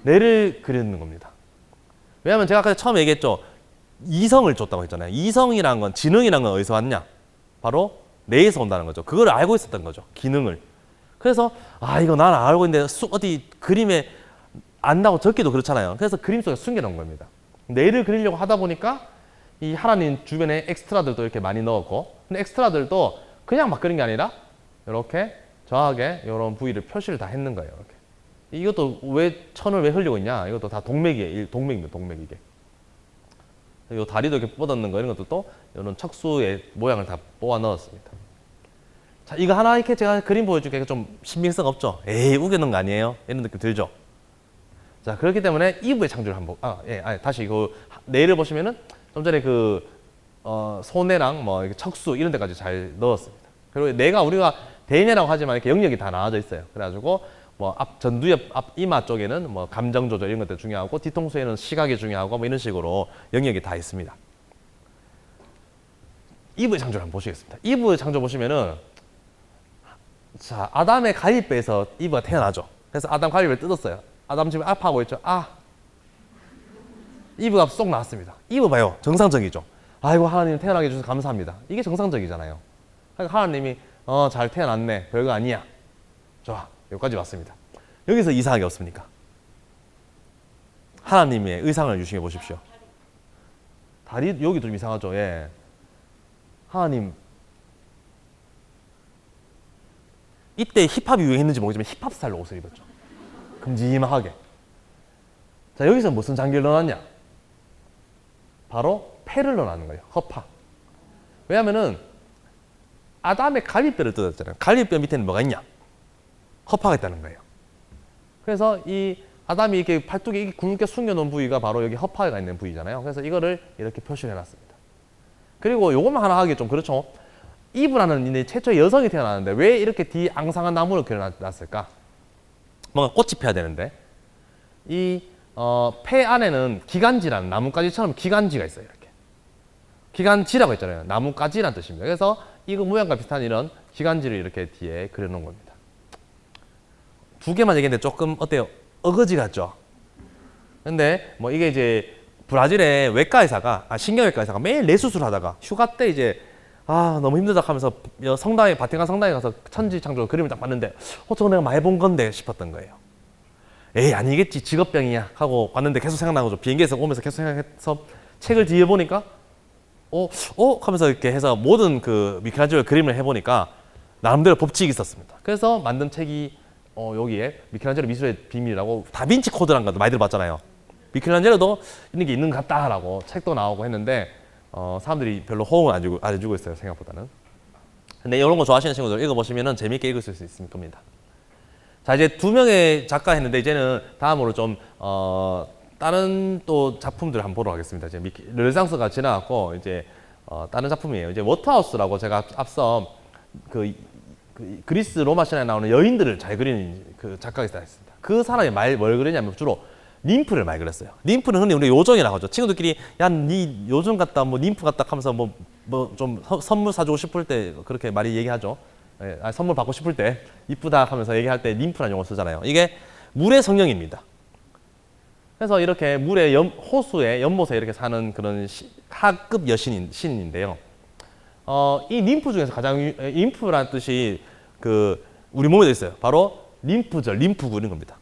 뇌를 그리는 겁니다. 왜냐하면 제가 아까 처음에 얘기했죠. 이성을 줬다고 했잖아요. 이성이란 건 지능이란 건 어디서 왔냐? 바로 뇌에서 온다는 거죠. 그걸 알고 있었던 거죠. 기능을. 그래서 이거 나는 알고 있는데 어디 그림에 안다고 적기도 그렇잖아요. 그래서 그림 속에 숨겨놓은 겁니다. 뇌를 그리려고 하다 보니까 이 하나님 주변에 엑스트라들도 이렇게 많이 넣었고 근데 엑스트라들도 그냥 막 그린 게 아니라 이렇게 정확하게 이런 부위를 표시를 다 했는 거예요. 이렇게. 이것도 왜 천을 왜 흘리고 있냐? 이것도 다 동맥이에요. 동맥입니다. 동맥 이게. 이 다리도 이렇게 뻗었는 거 이런 것도 이런 척수의 모양을 다 뽑아 넣었습니다. 자, 이거 하나 이렇게 제가 그림 보여주기가 좀 신빙성 없죠? 에이, 우겨놓은 거 아니에요? 이런 느낌 들죠? 자, 그렇기 때문에 이브의 창조를 한번, 다시 그 뇌를 보시면은 좀 전에 소뇌랑 이렇게 척수 이런 데까지 잘 넣었습니다. 그리고 뇌가 우리가 대뇌라고 하지만 이렇게 영역이 다 나눠져 있어요. 그래가지고 앞 전두엽, 앞 이마 쪽에는 감정 조절 이런 것들 중요하고 뒤통수에는 시각이 중요하고 이런 식으로 영역이 다 있습니다. 이브의 창조를 한번 보시겠습니다. 이브의 창조 보시면은 자, 아담의 갈비뼈에서 이브가 태어나죠. 그래서 아담 갈비뼈를 뜯었어요. 아담 지금 아파하고 있죠. 이브가 쏙 나왔습니다. 이브 봐요. 정상적이죠. 아이고 하나님 태어나게 해주셔서 감사합니다. 이게 정상적이잖아요. 그러니까 하나님이 잘 태어났네. 별거 아니야. 좋아. 여기까지 왔습니다. 여기서 이상한 게 없습니까? 하나님의 의상을 유심해 보십시오. 다리 여기 좀 이상하죠. 예. 하나님 이때 힙합이 유행했는지 모르겠지만 힙합 스타일로 옷을 입었죠. 큼지막하게. 자, 여기서 무슨 장기를 넣어놨냐? 바로 폐를 넣어놨는 거예요. 허파. 왜냐면은 아담의 갈비뼈를 뜯었잖아요. 갈비뼈 밑에는 뭐가 있냐? 허파가 있다는 거예요. 그래서 이 아담이 이렇게 팔뚝에 이렇게 굵게 숨겨놓은 부위가 바로 여기 허파가 있는 부위잖아요. 그래서 이거를 이렇게 표시를 해놨습니다. 그리고 요것만 하나 하기 좀 그렇죠. 이브라는 최초의 여성이 태어나는데 왜 이렇게 뒤 앙상한 나무를 그려놨을까? 뭔가 꽃이 펴야 되는데 이 폐 안에는 기관지라는 나뭇가지처럼 기관지가 있어요. 이렇게 기관지라고 했잖아요. 나뭇가지라는 뜻입니다. 그래서 이거 모양과 비슷한 이런 기관지를 이렇게 뒤에 그려놓은 겁니다. 두 개만 얘기했는데 조금 어때요? 어거지 같죠? 근데 뭐 이게 이제 브라질의 외과 의사가 신경외과 의사가 매일 뇌수술 하다가 휴가 때 이제 너무 힘들다 하면서 성당에 바티칸 성당에 가서 천지창조 그림을 딱 봤는데 저거 내가 많이 본 건데 싶었던 거예요. 에이 아니겠지 직업병이야 하고 봤는데 계속 생각나고 비행기에서 오면서 계속 생각해서 책을 뒤에 보니까 하면서 이렇게 해서 모든 그 미켈란젤로 그림을 해보니까 나름대로 법칙이 있었습니다. 그래서 만든 책이 여기에 미켈란젤로 미술의 비밀이라고 다빈치 코드라는 것도 많이 들어봤잖아요. 미켈란젤로도 이런 게 있는 것 같다라고 책도 나오고 했는데 사람들이 별로 호응을 안 해주고 있어요. 생각보다는. 근데 이런 거 좋아하시는 친구들 읽어보시면 재미있게 읽으실 수 있을 겁니다. 자, 이제 두 명의 작가 했는데 이제는 다음으로 좀 다른 또 작품들을 한번 보러 가겠습니다. 이제 르네상스가 지나갔고 이제 다른 작품이에요. 이제 워터하우스라고 제가 앞서 그 그리스 로마 신화에 나오는 여인들을 잘 그리는 그 작가가 있었습니다. 그 사람이 뭘 그리냐면 주로 ним프를 많이 그렸어요. ним프는 흔히 우리 요정이라고 하죠. 친구들끼리 야, 니 요정 같다, 뭐 ним프 같다 하면서 뭐 좀 선물 사주고 싶을 때 그렇게 많이 얘기하죠. 예, 선물 받고 싶을 때 이쁘다 하면서 얘기할 때 ним프라는 용어 쓰잖아요. 이게 물의 성령입니다. 그래서 이렇게 물의 호수의 연못에 이렇게 사는 그런 하급 신인인데요. 이 ним프 중에서 가장 림프라는 뜻이 그 우리 몸에도 있어요. 바로 림프절, 림프구 이런 겁니다.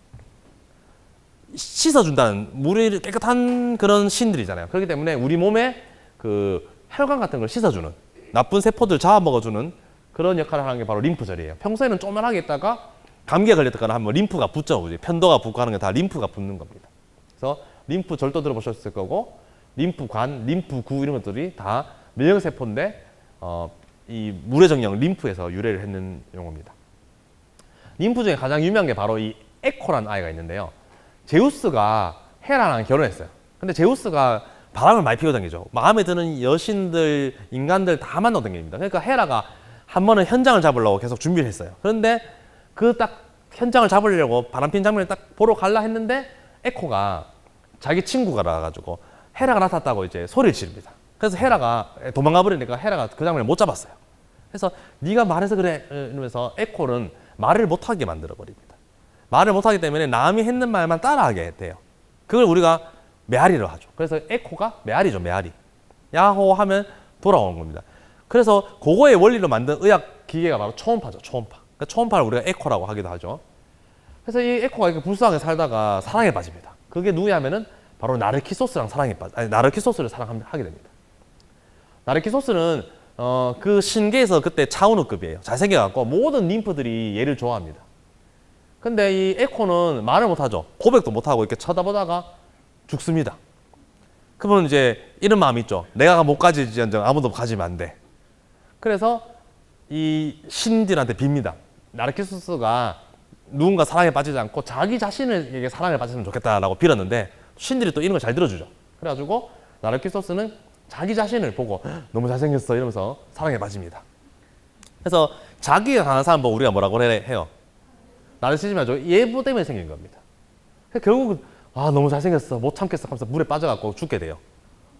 씻어준다는 물이 깨끗한 그런 신들이잖아요. 그렇기 때문에 우리 몸에 그 혈관 같은 걸 씻어주는 나쁜 세포들 잡아먹어주는 그런 역할을 하는 게 바로 림프절이에요. 평소에는 쪼만하게 있다가 감기에 걸렸다거나 하면 림프가 붙죠. 편도가 붙고 하는 게 다 림프가 붙는 겁니다. 그래서 림프절도 들어보셨을 거고 림프관, 림프구 이런 것들이 다 면역세포인데 이 물의 정령 림프에서 유래를 했는 용어입니다. 림프 중에 가장 유명한 게 바로 이 에코라는 아이가 있는데요. 제우스가 헤라랑 결혼했어요. 근데 제우스가 바람을 많이 피워 다니죠. 마음에 드는 여신들, 인간들 다 만나고 다닙니다. 그러니까 헤라가 한 번은 현장을 잡으려고 계속 준비를 했어요. 그런데 그 딱 현장을 잡으려고 바람핀 장면을 딱 보러 갈라 했는데 에코가 자기 친구가 나와가지고 헤라가 나탔다고 이제 소리를 지릅니다. 그래서 헤라가 도망가 버리니까 헤라가 그 장면을 못 잡았어요. 그래서 네가 말해서 그래 이러면서 에코는 말을 못하게 만들어 버립니다. 말을 못하기 때문에 남이 했는 말만 따라하게 돼요. 그걸 우리가 메아리로 하죠. 그래서 에코가 메아리죠, 메아리. 야호 하면 돌아오는 겁니다. 그래서 그거의 원리로 만든 의학 기계가 바로 초음파죠, 초음파. 그러니까 초음파를 우리가 에코라고 하기도 하죠. 그래서 이 에코가 이렇게 불쌍하게 살다가 사랑에 빠집니다. 그게 누구냐면은 바로 나르키소스랑 나르키소스를 사랑하게 됩니다. 나르키소스는 그 신계에서 그때 차은우급이에요. 잘생겨갖고 모든 ним프들이 얘를 좋아합니다. 근데 이 에코는 말을 못하죠. 고백도 못하고 이렇게 쳐다보다가 죽습니다. 그러면 이제 이런 마음이 있죠. 내가 못 가지지언정 아무도 가지면 안 돼. 그래서 이 신들한테 빕니다. 나르키소스가 누군가 사랑에 빠지지 않고 자기 자신에게 사랑에 빠졌으면 좋겠다라고 빌었는데 신들이 또 이런 걸 잘 들어주죠. 그래가지고 나르키소스는 자기 자신을 보고 너무 잘생겼어 이러면서 사랑에 빠집니다. 그래서 자기가 강한 사람 보고 우리가 뭐라고 해요? 나르시즘이죠. 예부 때문에 생긴 겁니다. 결국은 너무 잘생겼어 못 참겠어 하면서 물에 빠져갖고 죽게 돼요.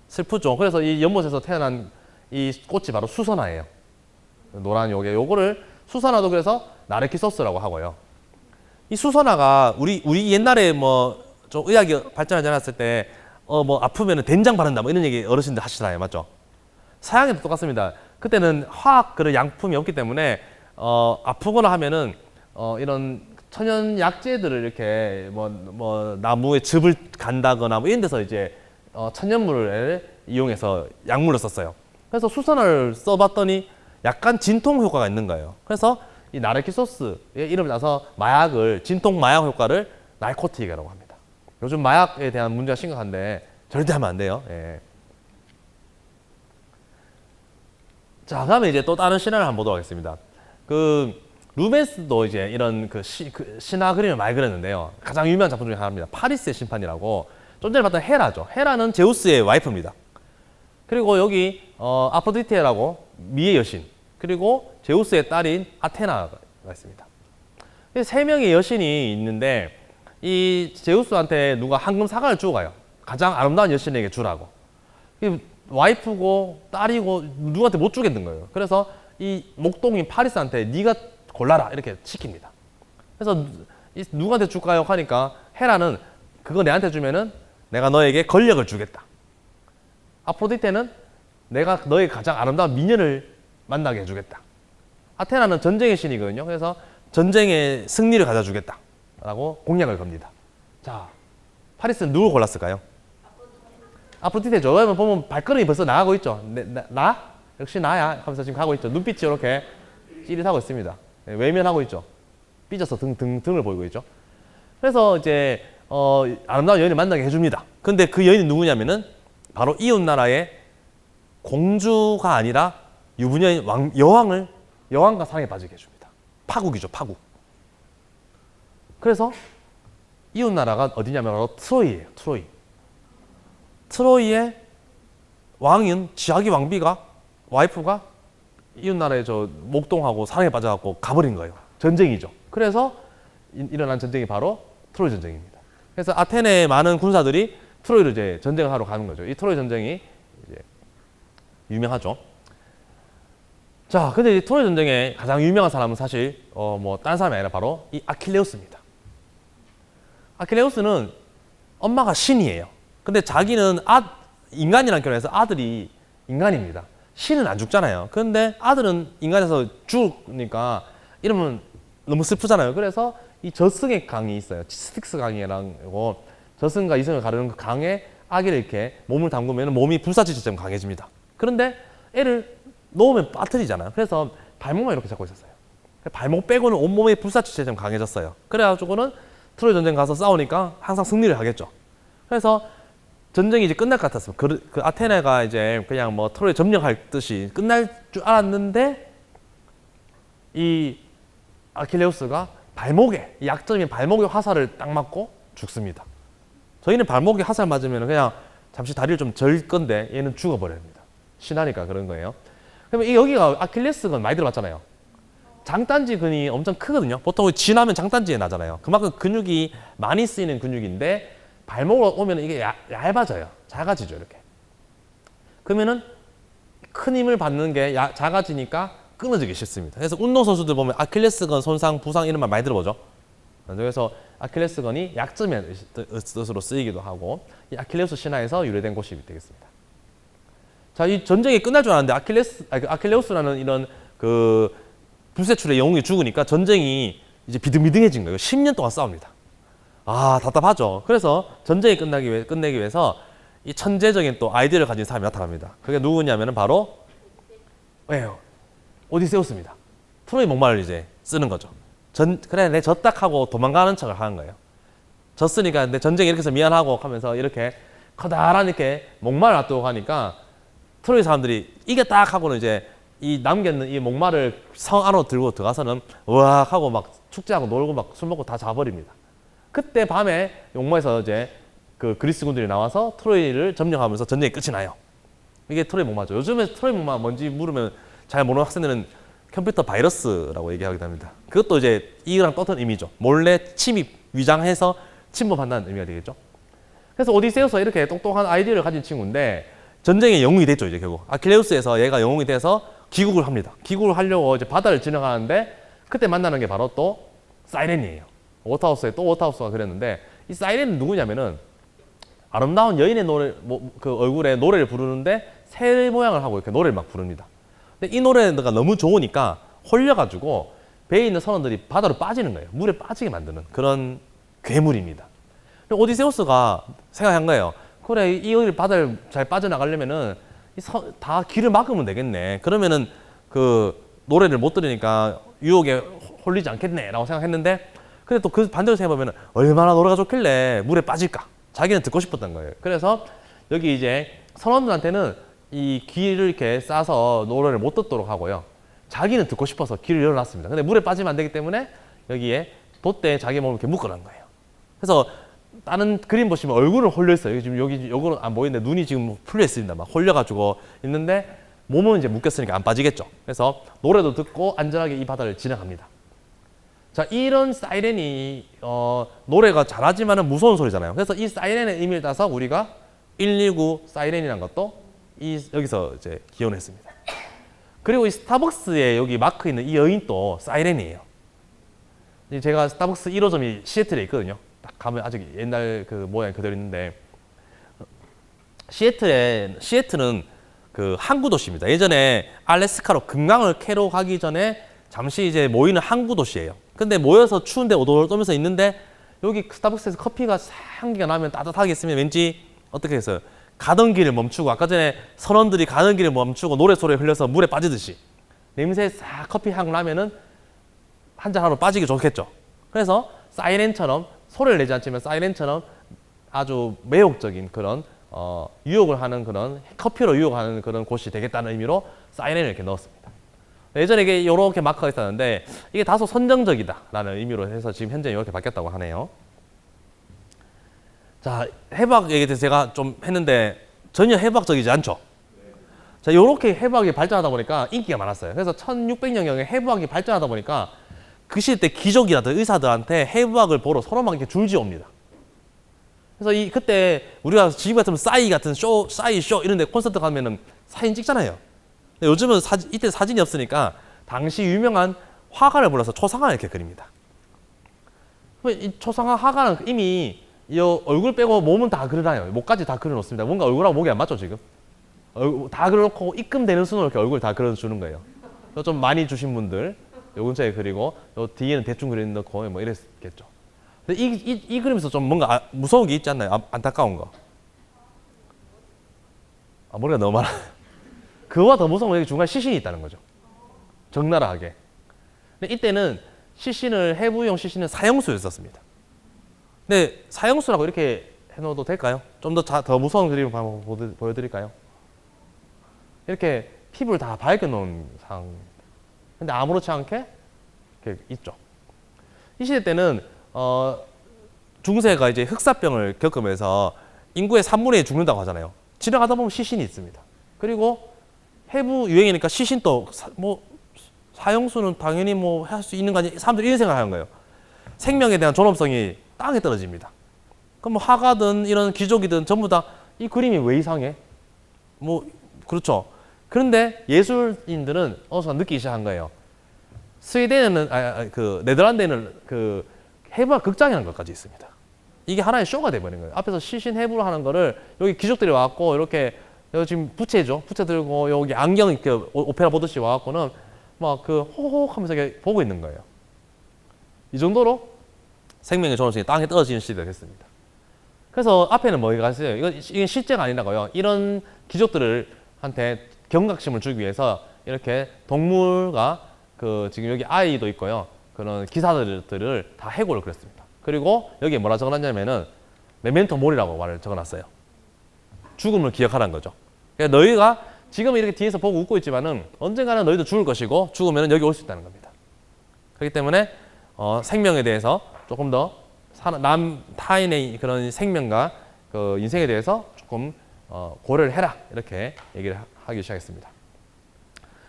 슬프죠. 그래서 이 연못에서 태어난 이 꽃이 바로 수선화예요. 노란 요거를 수선화도 그래서 나르키소스라고 하고요. 이 수선화가 우리 옛날에 뭐 좀 의학이 발전하지 않았을 때 뭐 아프면은 된장 바른다 뭐 이런 얘기 어르신들 하시잖아요, 맞죠? 서양에도 똑같습니다. 그때는 화학 그런 양품이 없기 때문에 아프거나 하면은 이런 천연 약재들을 이렇게 뭐 나무에 즙을 간다거나 뭐 이런 데서 이제 천연물을 이용해서 약물을 썼어요. 그래서 수선을 써봤더니 약간 진통 효과가 있는 거예요. 그래서 이 나르키소스의 이름을 따서 마약을 진통 마약 효과를 나르코틱이라고 합니다. 요즘 마약에 대한 문제가 심각한데 절대 하면 안 돼요. 예. 자, 그다음에 이제 또 다른 신화를 한번 보도록 하겠습니다. 그 루벤스도 이제 이런 신화 그림을 많이 그렸는데요. 가장 유명한 작품 중에 하나입니다. 파리스의 심판이라고. 좀 전에 봤던 헤라죠. 헤라는 제우스의 와이프입니다. 그리고 여기 아프로디테라고 미의 여신, 그리고 제우스의 딸인 아테나가 있습니다. 세 명의 여신이 있는데 이 제우스한테 누가 황금 사과를 주고 가요. 가장 아름다운 여신에게 주라고. 와이프고 딸이고 누구한테 못 주겠는 거예요. 그래서 이 목동인 파리스한테 네가 골라라 이렇게 시킵니다. 그래서 누구한테 줄까요? 하니까 헤라는 그거 내한테 주면은 내가 너에게 권력을 주겠다. 아프로디테는 내가 너의 가장 아름다운 미녀를 만나게 해주겠다. 아테나는 전쟁의 신이거든요. 그래서 전쟁의 승리를 가져주겠다 라고 공약을 겁니다. 자, 파리스는 누굴 골랐을까요? 아프로디테죠. 여러분 보면 발걸음이 벌써 나가고 있죠. 나? 역시 나야 하면서 지금 가고 있죠. 눈빛이 이렇게 찌릿하고 있습니다. 외면하고 있죠. 삐져서 등을 보이고 있죠. 그래서 이제 아름다운 여인을 만나게 해줍니다. 근데 그 여인이 누구냐면은 바로 이웃 나라의 공주가 아니라 유부녀인 여왕과 사랑에 빠지게 해줍니다. 파국이죠, 파국. 그래서 이웃 나라가 어디냐면 바로 트로이예요, 트로이. 트로이의 왕인 자기 와이프가 이웃 나라에 목동하고 사랑에 빠져갖고 가버린 거예요. 전쟁이죠. 그래서 일어난 전쟁이 바로 트로이 전쟁입니다. 그래서 아테네의 많은 군사들이 트로이로 이제 전쟁을 하러 가는 거죠. 이 트로이 전쟁이 이제 유명하죠. 자, 근데 이 트로이 전쟁에 가장 유명한 사람은 사실 딴 사람이 아니라 바로 이 아킬레우스입니다. 아킬레우스는 엄마가 신이에요. 근데 자기는 인간이랑 결혼해서 아들이 인간입니다. 신은 안 죽잖아요. 그런데 아들은 인간에서 죽으니까 이러면 너무 슬프잖아요. 그래서 이 저승의 강이 있어요. 스틱스 강이라고 저승과 이승을 가르는 그 강에 아기를 이렇게 몸을 담그면 몸이 불사치처럼 강해집니다. 그런데 애를 놓으면 빠뜨리잖아요. 그래서 발목만 이렇게 잡고 있었어요. 발목 빼고는 온몸이 불사치처럼 강해졌어요. 그래가지고는 트로이 전쟁 가서 싸우니까 항상 승리를 하겠죠. 그래서 전쟁이 이제 끝날 것 같았어요. 그 아테네가 이제 그냥 뭐 트로이 점령할 듯이 끝날 줄 알았는데 이 아킬레우스가 약점인 발목에 화살을 딱 맞고 죽습니다. 저희는 발목에 화살 맞으면 그냥 잠시 다리를 좀 절 건데 얘는 죽어버립니다. 신하니까 그런 거예요. 그러면 여기가 아킬레스건 많이 들어봤잖아요. 장단지근이 엄청 크거든요. 보통 지나면 장단지에 나잖아요. 그만큼 근육이 많이 쓰이는 근육인데 발목으로 오면 이게 얇아져요. 작아지죠, 이렇게. 그러면은 큰 힘을 받는 게 작아지니까 끊어지기 쉽습니다. 그래서 운동선수들 보면 아킬레스건 손상, 부상 이런 말 많이 들어보죠. 그래서 아킬레스건이 약점의 뜻으로 쓰이기도 하고 이 아킬레우스 신화에서 유래된 곳이 되겠습니다. 자, 이 전쟁이 끝날 줄 알았는데 아킬레우스라는 이런 그 불세출의 영웅이 죽으니까 전쟁이 이제 비등비등해진 거예요. 10년 동안 싸웁니다. 아, 답답하죠. 그래서 전쟁이 끝내기 위해서 이 천재적인 또 아이디어를 가진 사람이 나타납니다. 그게 누구냐면은 바로 오디세우스입니다. 트로이 목마를 이제 쓰는 거죠. 그래, 내 졌다 하고 도망가는 척을 하는 거예요. 졌으니까 내 전쟁에 이렇게 해서 미안하고 하면서 이렇게 커다란 이렇게 목마를 놔두고 가니까 트로이 사람들이 이겼다 하고는 이제 이 남겼는 이 목마를 성 안으로 들고 들어가서는 으악 하고 막 축제하고 놀고 막 술 먹고 다 잡아버립니다. 그때 밤에 용모에서 이제 그 그리스 군들이 나와서 트로이를 점령하면서 전쟁이 끝이 나요. 이게 트로이 목마죠. 요즘에 트로이 목마 뭔지 물으면 잘 모르는 학생들은 컴퓨터 바이러스라고 얘기하기도 합니다. 그것도 이제 이거랑 똑같은 의미죠. 몰래 침입, 위장해서 침범한다는 의미가 되겠죠. 그래서 오디세우스가 이렇게 똑똑한 아이디어를 가진 친구인데 전쟁의 영웅이 됐죠, 이제 결국. 아킬레우스에서 얘가 영웅이 돼서 귀국을 합니다. 귀국을 하려고 이제 바다를 지나가는데 그때 만나는 게 바로 또 사이렌이에요. 워터하우스에 또 워터하우스가 그랬는데 이 사이렌은 누구냐면은 아름다운 여인의 노래, 그 얼굴에 노래를 부르는데 새 모양을 하고 이렇게 노래를 막 부릅니다. 근데 이 노래가 너무 좋으니까 홀려가지고 배에 있는 선원들이 바다로 빠지는 거예요. 물에 빠지게 만드는 그런 괴물입니다. 오디세우스가 생각한 거예요. 그래, 이 여인 바다를 잘 빠져나가려면은 다 길을 막으면 되겠네. 그러면은 그 노래를 못 들으니까 유혹에 홀리지 않겠네라고 생각했는데, 근데 또 그 반대로 생각해보면 얼마나 노래가 좋길래 물에 빠질까? 자기는 듣고 싶었던 거예요. 그래서 여기 이제 선원들한테는 이 귀를 이렇게 싸서 노래를 못 듣도록 하고요. 자기는 듣고 싶어서 귀를 열어놨습니다. 근데 물에 빠지면 안 되기 때문에 여기에 돛대에 자기 몸을 이렇게 묶어놓은 거예요. 그래서 다른 그림 보시면 얼굴은 홀려 있어요. 지금 여기 요거는 안 보이는데 눈이 지금 풀려 있습니다. 막 홀려가지고 있는데 몸은 이제 묶였으니까 안 빠지겠죠. 그래서 노래도 듣고 안전하게 이 바다를 지나갑니다. 자, 이런 사이렌이 노래가 잘하지만은 무서운 소리잖아요. 그래서 이 사이렌의 의미를 따서 우리가 119 사이렌이라는 것도 여기서 이제 기원했습니다. 그리고 이 스타벅스에 여기 마크 있는 이 여인도 사이렌이에요. 제가 스타벅스 1호점이 시애틀에 있거든요. 딱 가면 아직 옛날 그 모양 그대로 있는데, 시애틀은 그 항구 도시입니다. 예전에 알래스카로 금강을 캐러 가기 전에 잠시 이제 모이는 항구 도시예요. 근데 모여서 추운데 오돌 떨면서 있는데, 여기 스타벅스에서 커피가 향기가 나면 따뜻하게 있으면 왠지 어떻게 해서 가던 길을 멈추고, 아까 전에 선원들이 가던 길을 멈추고 노래 소리에 흘려서 물에 빠지듯이 냄새 싹 커피 향 나면은 한잔 하러 빠지기 좋겠죠. 그래서 사이렌처럼 소리를 내지 않지만 사이렌처럼 아주 매혹적인 그런 유혹을 하는 그런 커피로 유혹하는 그런 곳이 되겠다는 의미로 사이렌을 이렇게 넣었습니다. 예전에 이게 이렇게 마크가 있었는데 이게 다소 선정적이다라는 의미로 해서 지금 현재 이렇게 바뀌었다고 하네요. 자, 해부학 얘기에 대해서 제가 좀 했는데 전혀 해부학적이지 않죠. 자, 이렇게 해부학이 발전하다 보니까 인기가 많았어요. 그래서 1600년경에 해부학이 발전하다 보니까 그 시대 때 귀족이라든 의사들한테 해부학을 보러 서로 막 이렇게 줄지옵니다. 그래서 그때 우리가 지금 같으면 싸이 같은 쇼, 싸이 쇼 이런 데 콘서트 가면은 사진 찍잖아요. 근데 요즘은 이때 사진이 없으니까 당시 유명한 화가를 불러서 초상화를 이렇게 그립니다. 이 초상화 화가는 이미 이 얼굴 빼고 몸은 다 그려놔요. 목까지 다 그려놓습니다. 뭔가 얼굴하고 목이 안 맞죠, 지금? 다 그려놓고 입금되는 순으로 이렇게 얼굴 다 그려주는 거예요. 좀 많이 주신 분들 요 근처에 그리고 요 뒤에는 대충 그려놓고 뭐 이랬겠죠. 근데 이 그림에서 좀 뭔가 무서운 게 있지 않나요? 안타까운 거. 머리가 너무 많아. 그거와 더 무서운 건 여기 중간에 시신이 있다는 거죠. 적나라하게. 근데 이때는 해부용 시신은 사형수를 썼습니다. 근데 사형수라고 이렇게 해놓어도 될까요? 좀 더 무서운 그림을 한번 보여드릴까요? 이렇게 피부를 다 밝혀놓은 상황. 근데 아무렇지 않게 이렇게 있죠. 이 시대 때는 중세가 이제 흑사병을 겪으면서 인구의 3분의 1이 죽는다고 하잖아요. 지나가다 보면 시신이 있습니다. 그리고 해부 유행이니까 시신도 사형수는 당연히 뭐 할 수 있는 거 아니야? 사람들이 이런 생각을 하는 거예요. 생명에 대한 존엄성이 땅에 떨어집니다. 그럼 뭐 화가든 이런 귀족이든 전부 다 이 그림이 왜 이상해? 그렇죠. 그런데 예술인들은 어느 순간 느끼기 시작한 거예요. 스웨덴은 네덜란드에는 그 해부학 극장이라는 것까지 있습니다. 이게 하나의 쇼가 돼버린 거예요. 앞에서 시신 해부를 하는 거를 여기 귀족들이 와갖고 이렇게 여기 지금 부채죠. 부채 들고 여기 안경 이렇게 오페라 보듯이 와갖고는 막 그 호호호 하면서 이렇게 보고 있는 거예요. 이 정도로 생명의 존엄성이 땅에 떨어지는 시대가 됐습니다. 그래서 앞에는 뭐가 있어요? 이건 실제가 아니라고요. 이런 귀족들한테 경각심을 주기 위해서 이렇게 동물과 지금 여기 아이도 있고요. 그런 기사들을 다 해골을 그렸습니다. 그리고 여기에 뭐라 적어놨냐면은 메멘토 모리라고 말을 적어놨어요. 죽음을 기억하라는 거죠. 그러니까 너희가 지금 이렇게 뒤에서 보고 웃고 있지만은 언젠가는 너희도 죽을 것이고 죽으면 여기 올 수 있다는 겁니다. 그렇기 때문에 생명에 대해서 조금 더 타인의 그런 생명과 그 인생에 대해서 조금 고려를 해라 이렇게 얘기를 하기 시작했습니다.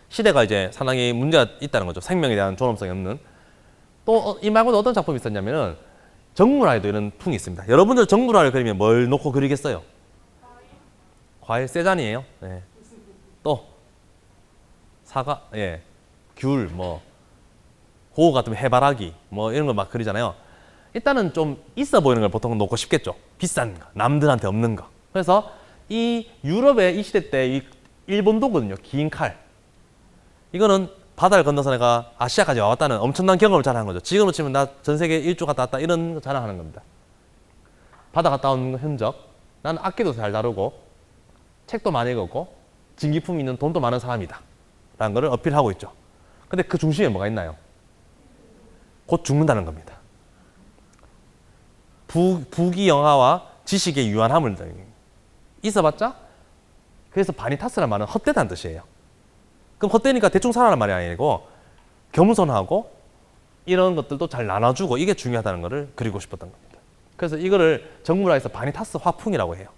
시대가 이제 상당히 문제가 있다는 거죠. 생명에 대한 존엄성이 없는. 또 이 말고도 어떤 작품이 있었냐면은 정물화에도 이런 풍이 있습니다. 여러분들 정물화를 그리면 뭘 놓고 그리겠어요? 과일 세잔이에요. 네. 또 사과, 귤, 고우 같으면 해바라기, 이런 거 막 그리잖아요. 일단은 좀 있어 보이는 걸 보통 놓고 싶겠죠. 비싼 거, 남들한테 없는 거. 그래서 이 유럽의 이 시대 때 이 일본도거든요. 긴 칼. 이거는 바다를 건너서 내가 아시아까지 와왔다는 엄청난 경험을 자랑한 거죠. 지금으로 치면 나 전 세계 일주 갔다 왔다 이런 거 자랑하는 겁니다. 바다 갔다 온 흔적. 나는 악기도 잘 다루고 책도 많이 읽었고 진기품 있는 돈도 많은 사람이다. 라는 거를 어필하고 있죠. 근데 그 중심에 뭐가 있나요? 곧 죽는다는 겁니다. 부귀 영화와 지식의 유한함을 있어봤자 그래서 바니타스라는 말은 헛되다는 뜻이에요. 그럼 헛되니까 대충 살아라는 말이 아니고 겸손하고 이런 것들도 잘 나눠주고 이게 중요하다는 것을 그리고 싶었던 겁니다. 그래서 이거를 정물화해서 바니타스 화풍이라고 해요.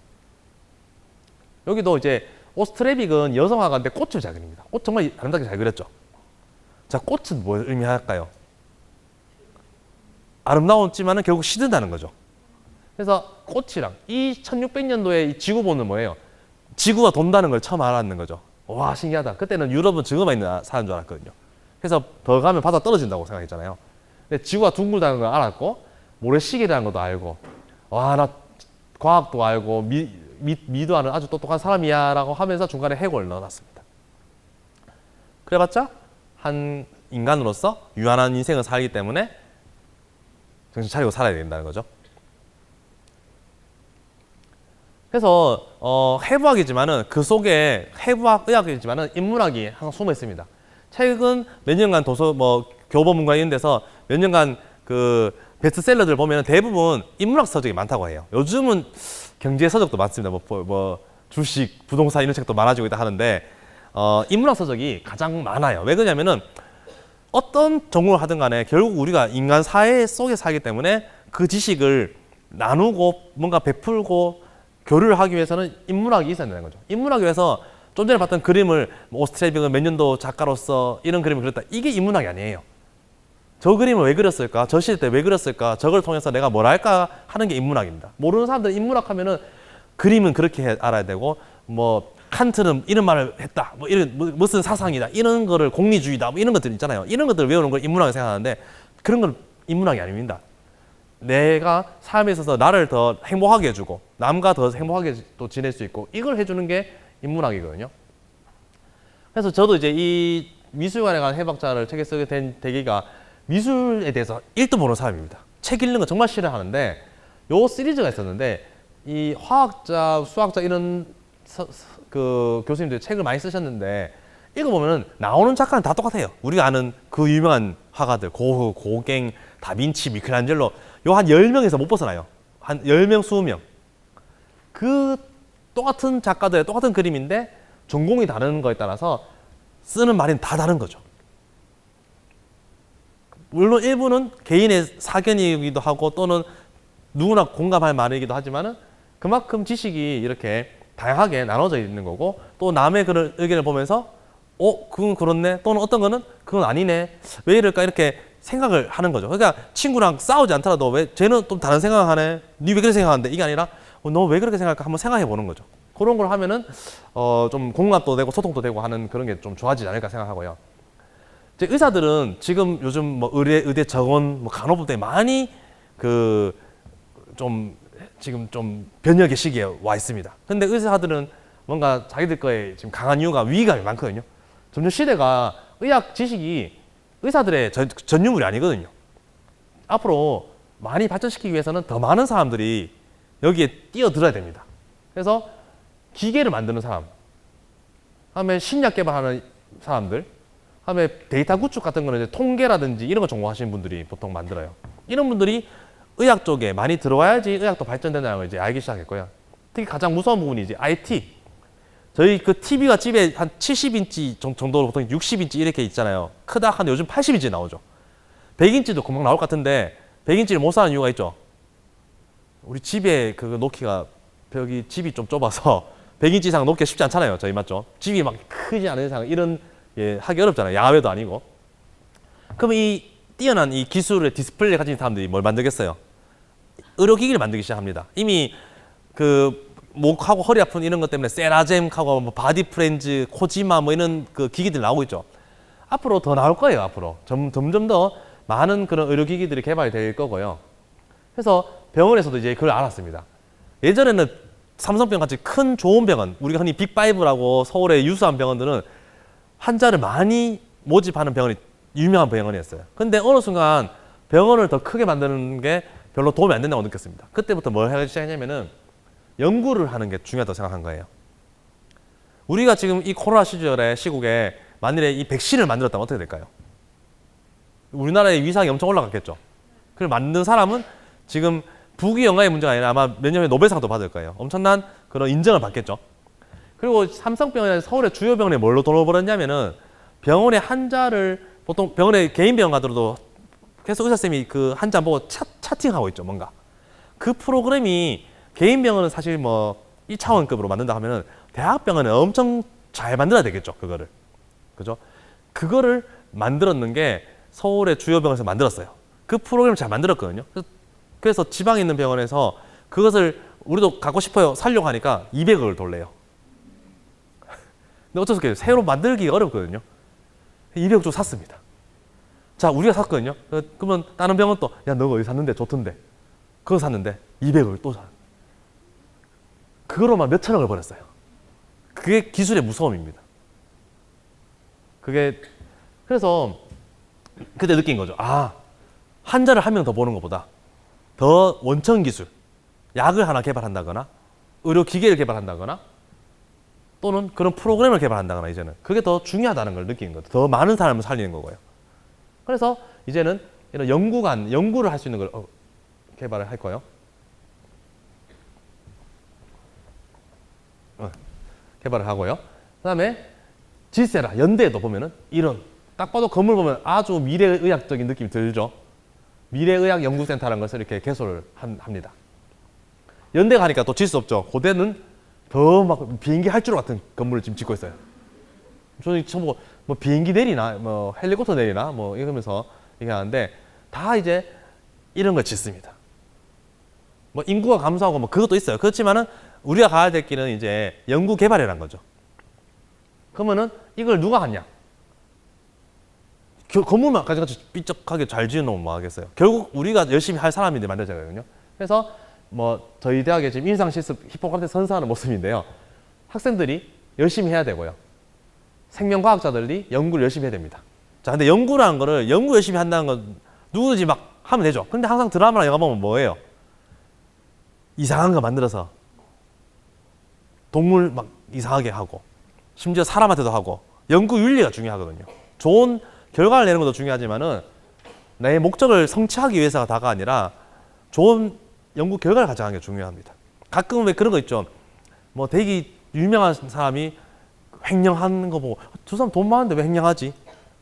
여기도 이제 오스트레빅은 여성 화가인데 꽃을 잘 그립니다. 꽃 정말 아름답게 잘 그렸죠. 자, 꽃은 뭘 의미할까요? 아름다웠지만은 결국 시든다는 거죠. 그래서 꽃이랑 이 1600년도에 이 지구본은 뭐예요? 지구가 돈다는 걸 처음 알았는 거죠. 와, 신기하다. 그때는 유럽은 증오만 있는 사는 줄 알았거든요. 그래서 더 가면 바다 떨어진다고 생각했잖아요. 근데 지구가 둥글다는 걸 알았고 모래시계라는 것도 알고 와, 나 과학도 알고 미도 하는 아주 똑똑한 사람이야 라고 하면서 중간에 해골을 넣어놨습니다. 그래봤자 한 인간으로서 유한한 인생을 살기 때문에 정신 차리고 살아야 된다는 거죠. 그래서 해부학이지만은 그 속에 해부학, 의학이지만은 인문학이 항상 숨어 있습니다. 최근 몇 년간 교보문고나 이런 데서 몇 년간 그 베스트셀러들 보면 대부분 인문학 서적이 많다고 해요. 요즘은 경제 서적도 많습니다. 주식, 부동산 이런 책도 많아지고 있다 하는데 인문학 서적이 가장 많아요. 왜 그러냐면은 어떤 전공을 하든 간에 결국 우리가 인간 사회 속에 살기 때문에 그 지식을 나누고 뭔가 베풀고 교류를 하기 위해서는 인문학이 있어야 되는 거죠. 인문학에 위해서 좀 전에 봤던 그림을 오스트레빅은 몇 년도 작가로서 이런 그림을 그렸다. 이게 인문학이 아니에요. 저 그림을 왜 그렸을까? 저 시대 때 왜 그렸을까? 저걸 통해서 내가 뭘 할까? 하는 게 인문학입니다. 모르는 사람들은 인문학 하면은 그림은 그렇게 알아야 되고 칸트는 이런 말을 했다. 무슨 사상이다. 이런 거를 공리주의다. 이런 것들 있잖아요. 이런 것들을 외우는 걸 인문학이 생각하는데 그런 건 인문학이 아닙니다. 내가 삶에 있어서 나를 더 행복하게 해주고 남과 더 행복하게 또 지낼 수 있고 이걸 해주는 게 인문학이거든요. 그래서 저도 이제 이 미술관에 관한 해박자를 책에 쓰게 된 계기가 미술에 대해서 1도 모르는 사람입니다. 책 읽는 거 정말 싫어하는데 요 시리즈가 있었는데 이 화학자, 수학자 이런 그 교수님들이 책을 많이 쓰셨는데 읽어보면 나오는 작가는 다 똑같아요. 우리가 아는 그 유명한 화가들 고흐, 고갱, 다빈치, 미켈란젤로 요 한 10명에서 못 벗어나요. 한 10명, 20명. 그 똑같은 작가들의 똑같은 그림인데 전공이 다른 거에 따라서 쓰는 말이 다 다른 거죠. 물론 일부는 개인의 사견이기도 하고 또는 누구나 공감할 말이기도 하지만은 그만큼 지식이 이렇게 다양하게 나눠져 있는 거고 또 남의 그런 의견을 보면서 그건 그렇네 또는 어떤 거는 그건 아니네 왜 이럴까 이렇게 생각을 하는 거죠. 그러니까 친구랑 싸우지 않더라도 왜 쟤는 또 다른 생각을 하네 니 왜 그렇게 생각하는데 이게 아니라 너 왜 그렇게 생각할까 한번 생각해 보는 거죠. 그런 걸 하면은 좀 공감도 되고 소통도 되고 하는 그런 게 좀 좋아지지 않을까 생각하고요. 이제 의사들은 지금 요즘 의대 정원 간호부대에 많이 지금 좀 변혁의 시기에 와 있습니다. 근데 의사들은 뭔가 자기들 거에 지금 강한 이유가 위기감이 많거든요. 점점 시대가 의학 지식이 의사들의 전유물이 아니거든요. 앞으로 많이 발전시키기 위해서는 더 많은 사람들이 여기에 뛰어들어야 됩니다. 그래서 기계를 만드는 사람, 다음에 신약 개발하는 사람들, 다음에 데이터 구축 같은 거는 이제 통계라든지 이런 거 전공하시는 분들이 보통 만들어요. 이런 분들이 의학 쪽에 많이 들어와야지 의학도 발전된다는 걸 이제 알기 시작했고요. 특히 가장 무서운 부분이 이제 IT. 저희 그 TV가 집에 한 70인치 정도로 보통 60인치 이렇게 있잖아요. 크다 한 요즘 80인치 나오죠. 100인치도 금방 나올 것 같은데 100인치를 못 사는 이유가 있죠. 우리 집에 그 놓기가 벽이 집이 좀 좁아서 100인치 이상 놓기가 쉽지 않잖아요. 저희 맞죠? 집이 막 크지 않은 이상 이런 하기 어렵잖아요. 야외도 아니고. 그럼 이 뛰어난 이 기술의 디스플레이를 가진 사람들이 뭘 만들겠어요? 의료기기를 만들기 시작합니다. 이미 그 목하고 허리 아픈 이런 것 때문에 세라젬하고 바디프렌즈, 코지마 이런 그 기기들 나오고 있죠. 앞으로 더 나올 거예요. 앞으로 점점 더 많은 그런 의료기기들이 개발될 거고요. 그래서 병원에서도 이제 그걸 알았습니다. 예전에는 삼성병 같이 큰 좋은 병원, 우리가 흔히 빅5라고 서울의 유수한 병원들은 환자를 많이 모집하는 병원이 유명한 병원이었어요. 근데 어느 순간 병원을 더 크게 만드는 게 별로 도움이 안 된다고 느꼈습니다. 그때부터 뭘 하기 시작했냐면은 연구를 하는 게 중요하다고 생각한 거예요. 우리가 지금 이 코로나 시국에 만일에 이 백신을 만들었다면 어떻게 될까요? 우리나라의 위상이 엄청 올라갔겠죠. 그걸 만든 사람은 지금 부귀영화의 문제가 아니라 아마 몇 년에 노벨상도 받을 거예요. 엄청난 그런 인정을 받겠죠. 그리고 삼성병원이나 서울의 주요 병원에 뭘로 돈을 벌었냐면은 병원의 환자를 보통 병원에 개인 병원 가더라도 계속 의사쌤이 그 환자 보고 차팅하고 있죠, 뭔가. 그 프로그램이 개인 병원은 사실 뭐 1차원급으로 만든다 하면은 대학병원은 엄청 잘 만들어야 되겠죠, 그거를. 그죠? 그거를 만들었는 게 서울의 주요 병원에서 만들었어요. 그 프로그램을 잘 만들었거든요. 그래서 지방에 있는 병원에서 그것을 우리도 갖고 싶어요, 살려고 하니까 200억을 돌래요. 근데 어쩔 수 없게 새로 만들기가 어렵거든요. 200억 주고 샀습니다. 자, 우리가 샀거든요. 그러면 다른 병원 또, 야, 너가 어디 샀는데 좋던데. 그거 샀는데 200억을 또 사. 그거로만 몇 천억을 벌었어요. 그게 기술의 무서움입니다. 그게, 그래서 그때 느낀 거죠. 아, 환자를 한 명 더 보는 것보다 더 원천 기술, 약을 하나 개발한다거나 의료기계를 개발한다거나 또는 그런 프로그램을 개발한다거나 이제는 그게 더 중요하다는 걸 느끼는 거죠. 더 많은 사람을 살리는 거고요. 그래서 이제는 이런 연구를 할 수 있는 걸 개발을 할 거예요. 개발을 하고요. 그 다음에 질세라, 연대에도 보면은 이런, 딱 봐도 건물 보면 아주 미래의학적인 느낌이 들죠. 미래의학연구센터라는 것을 이렇게 개소를 합니다. 연대 가니까 또 질 수 없죠. 고대는 더 막 비행기 할 줄 같은 건물을 지금 짓고 있어요. 저는 저보고 뭐 비행기 내리나, 뭐 헬리콥터 내리나, 뭐 이러면서 얘기하는데 다 이제 이런 걸 짓습니다. 뭐 인구가 감소하고 뭐 그것도 있어요. 그렇지만은 우리가 가야 될 길은 이제 연구 개발이라는 거죠. 그러면은 이걸 누가 하냐? 건물만 까지같이 삐쩍하게 잘 지어놓으면 뭐 하겠어요. 결국 우리가 열심히 할 사람인데 만들자거든요. 그래서 뭐 저희 대학에 지금 인상 실습 히포크라테스 선사하는 모습인데요. 학생들이 열심히 해야 되고요. 생명과학자들이 연구를 열심히 해야 됩니다. 자, 근데 연구라는 거를 연구 열심히 한다는 건 누구든지 막 하면 되죠. 근데 항상 드라마나 영화 보면 뭐예요? 이상한 거 만들어서 동물 막 이상하게 하고 심지어 사람한테도 하고 연구 윤리가 중요하거든요. 좋은 결과를 내는 것도 중요하지만은 내 목적을 성취하기 위해서가 다가 아니라 좋은 연구 결과를 가져가는 게 중요합니다. 가끔은 왜 그런 거 있죠. 뭐 되게 유명한 사람이 횡령하는 거 보고 저 사람 돈 많은데 왜 횡령하지?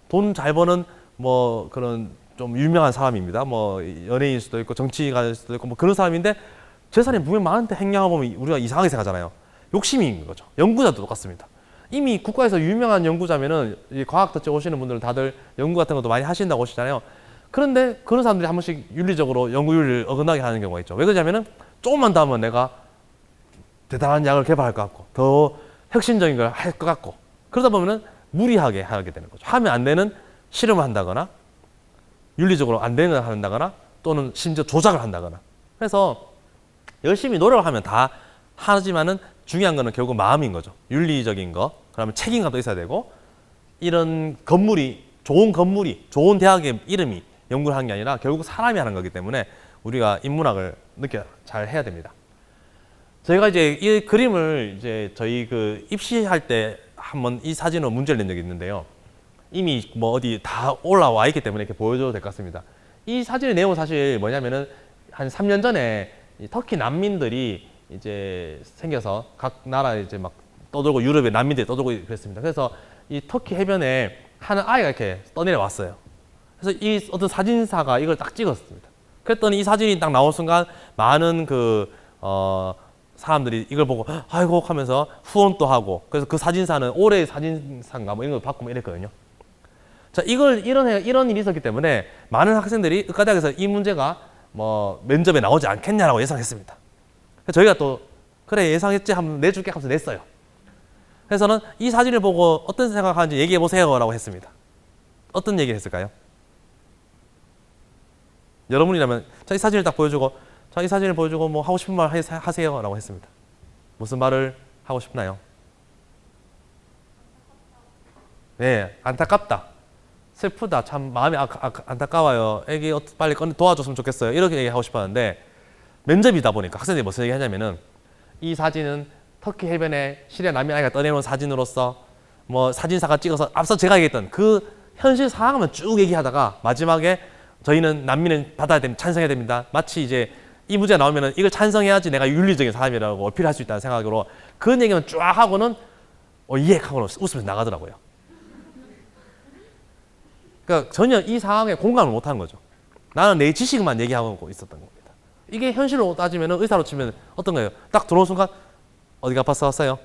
돈 잘 버는 뭐 그런 좀 유명한 사람입니다. 뭐 연예인일 수도 있고 정치가일 수도 있고 뭐 그런 사람인데 재산이 분명 많은데 횡령하고 보면 우리가 이상하게 생각하잖아요. 욕심이 있는 거죠. 연구자도 똑같습니다. 이미 국가에서 유명한 연구자면은 이 과학덕지 오시는 분들은 다들 연구 같은 것도 많이 하신다고 오시잖아요. 그런데 그런 사람들이 한 번씩 윤리적으로 연구윤리를 어긋나게 하는 경우가 있죠. 왜 그러냐면은 조금만 더 하면 내가 대단한 약을 개발할 것 같고 더 혁신적인 걸 할 것 같고 그러다 보면은 무리하게 하게 되는 거죠. 하면 안 되는 실험을 한다거나 윤리적으로 안 되는 걸 한다거나 또는 심지어 조작을 한다거나 그래서 열심히 노력을 하면 다 하지만은 중요한 거는 결국 마음인 거죠. 윤리적인 거, 그러면 책임감도 있어야 되고 이런 건물이 좋은 건물이 좋은 대학의 이름이 연구를 하는 게 아니라 결국 사람이 하는 거기 때문에 우리가 인문학을 잘 해야 됩니다. 저희가 이제 이 그림을 이제 저희 그 입시할 때 한번 이 사진으로 문제를 낸 적이 있는데요. 이미 뭐 어디 다 올라와 있기 때문에 이렇게 보여줘도 될 것 같습니다. 이 사진의 내용은 사실 뭐냐면은 한 3년 전에 이 터키 난민들이 이제 생겨서 각 나라에 이제 막 떠돌고 유럽의 난민들이 떠돌고 그랬습니다. 그래서 이 터키 해변에 하는 아이가 이렇게 떠내려 왔어요. 그래서 이 어떤 사진사가 이걸 딱 찍었습니다. 그랬더니 이 사진이 딱 나온 순간 많은 사람들이 이걸 보고 아이고 하면서 후원도 하고 그래서 그 사진사는 올해의 사진사인가 뭐 이런 걸 받고 뭐 이랬거든요. 자, 이런 일이 있었기 때문에 많은 학생들이 의과대학에서 이 문제가 뭐 면접에 나오지 않겠냐라고 예상했습니다. 그래서 저희가 또 그래 예상했지 한번 내줄게 하면서 냈어요. 그래서는 이 사진을 보고 어떤 생각하는지 얘기해 보세요 라고 했습니다. 어떤 얘기를 했을까요? 여러분이라면 자, 이 사진을 딱 보여주고 자, 이 사진을 보여주고 뭐 하고 싶은 말 하세요라고 했습니다. 무슨 말을 하고 싶나요? 네, 안타깝다. 슬프다. 참 마음이 안타까워요. 애기 빨리 도와줬으면 좋겠어요. 이렇게 얘기하고 싶었는데 면접이다 보니까 학생들이 무슨 얘기 하냐면은 이 사진은 터키 해변에 시리아 난민 아이가 떠내놓은 사진으로서 뭐 사진사가 찍어서 앞서 제가 얘기했던 그 현실 상황만 쭉 얘기하다가 마지막에 저희는 난민을 받아야 됩니다. 찬성해야 됩니다. 마치 이제 이 문제가 나오면은 이걸 찬성해야지 내가 윤리적인 사람이라고 어필할 수 있다는 생각으로 그런 얘기만 쫙 하고는 이해하고는 웃으면서 나가더라고요. 그러니까 전혀 이 상황에 공감을 못하는 거죠. 나는 내 지식만 얘기하고 있었던 겁니다. 이게 현실로 따지면 의사로 치면 어떤 거예요? 딱 들어온 순간 어디가 아파서 왔어요?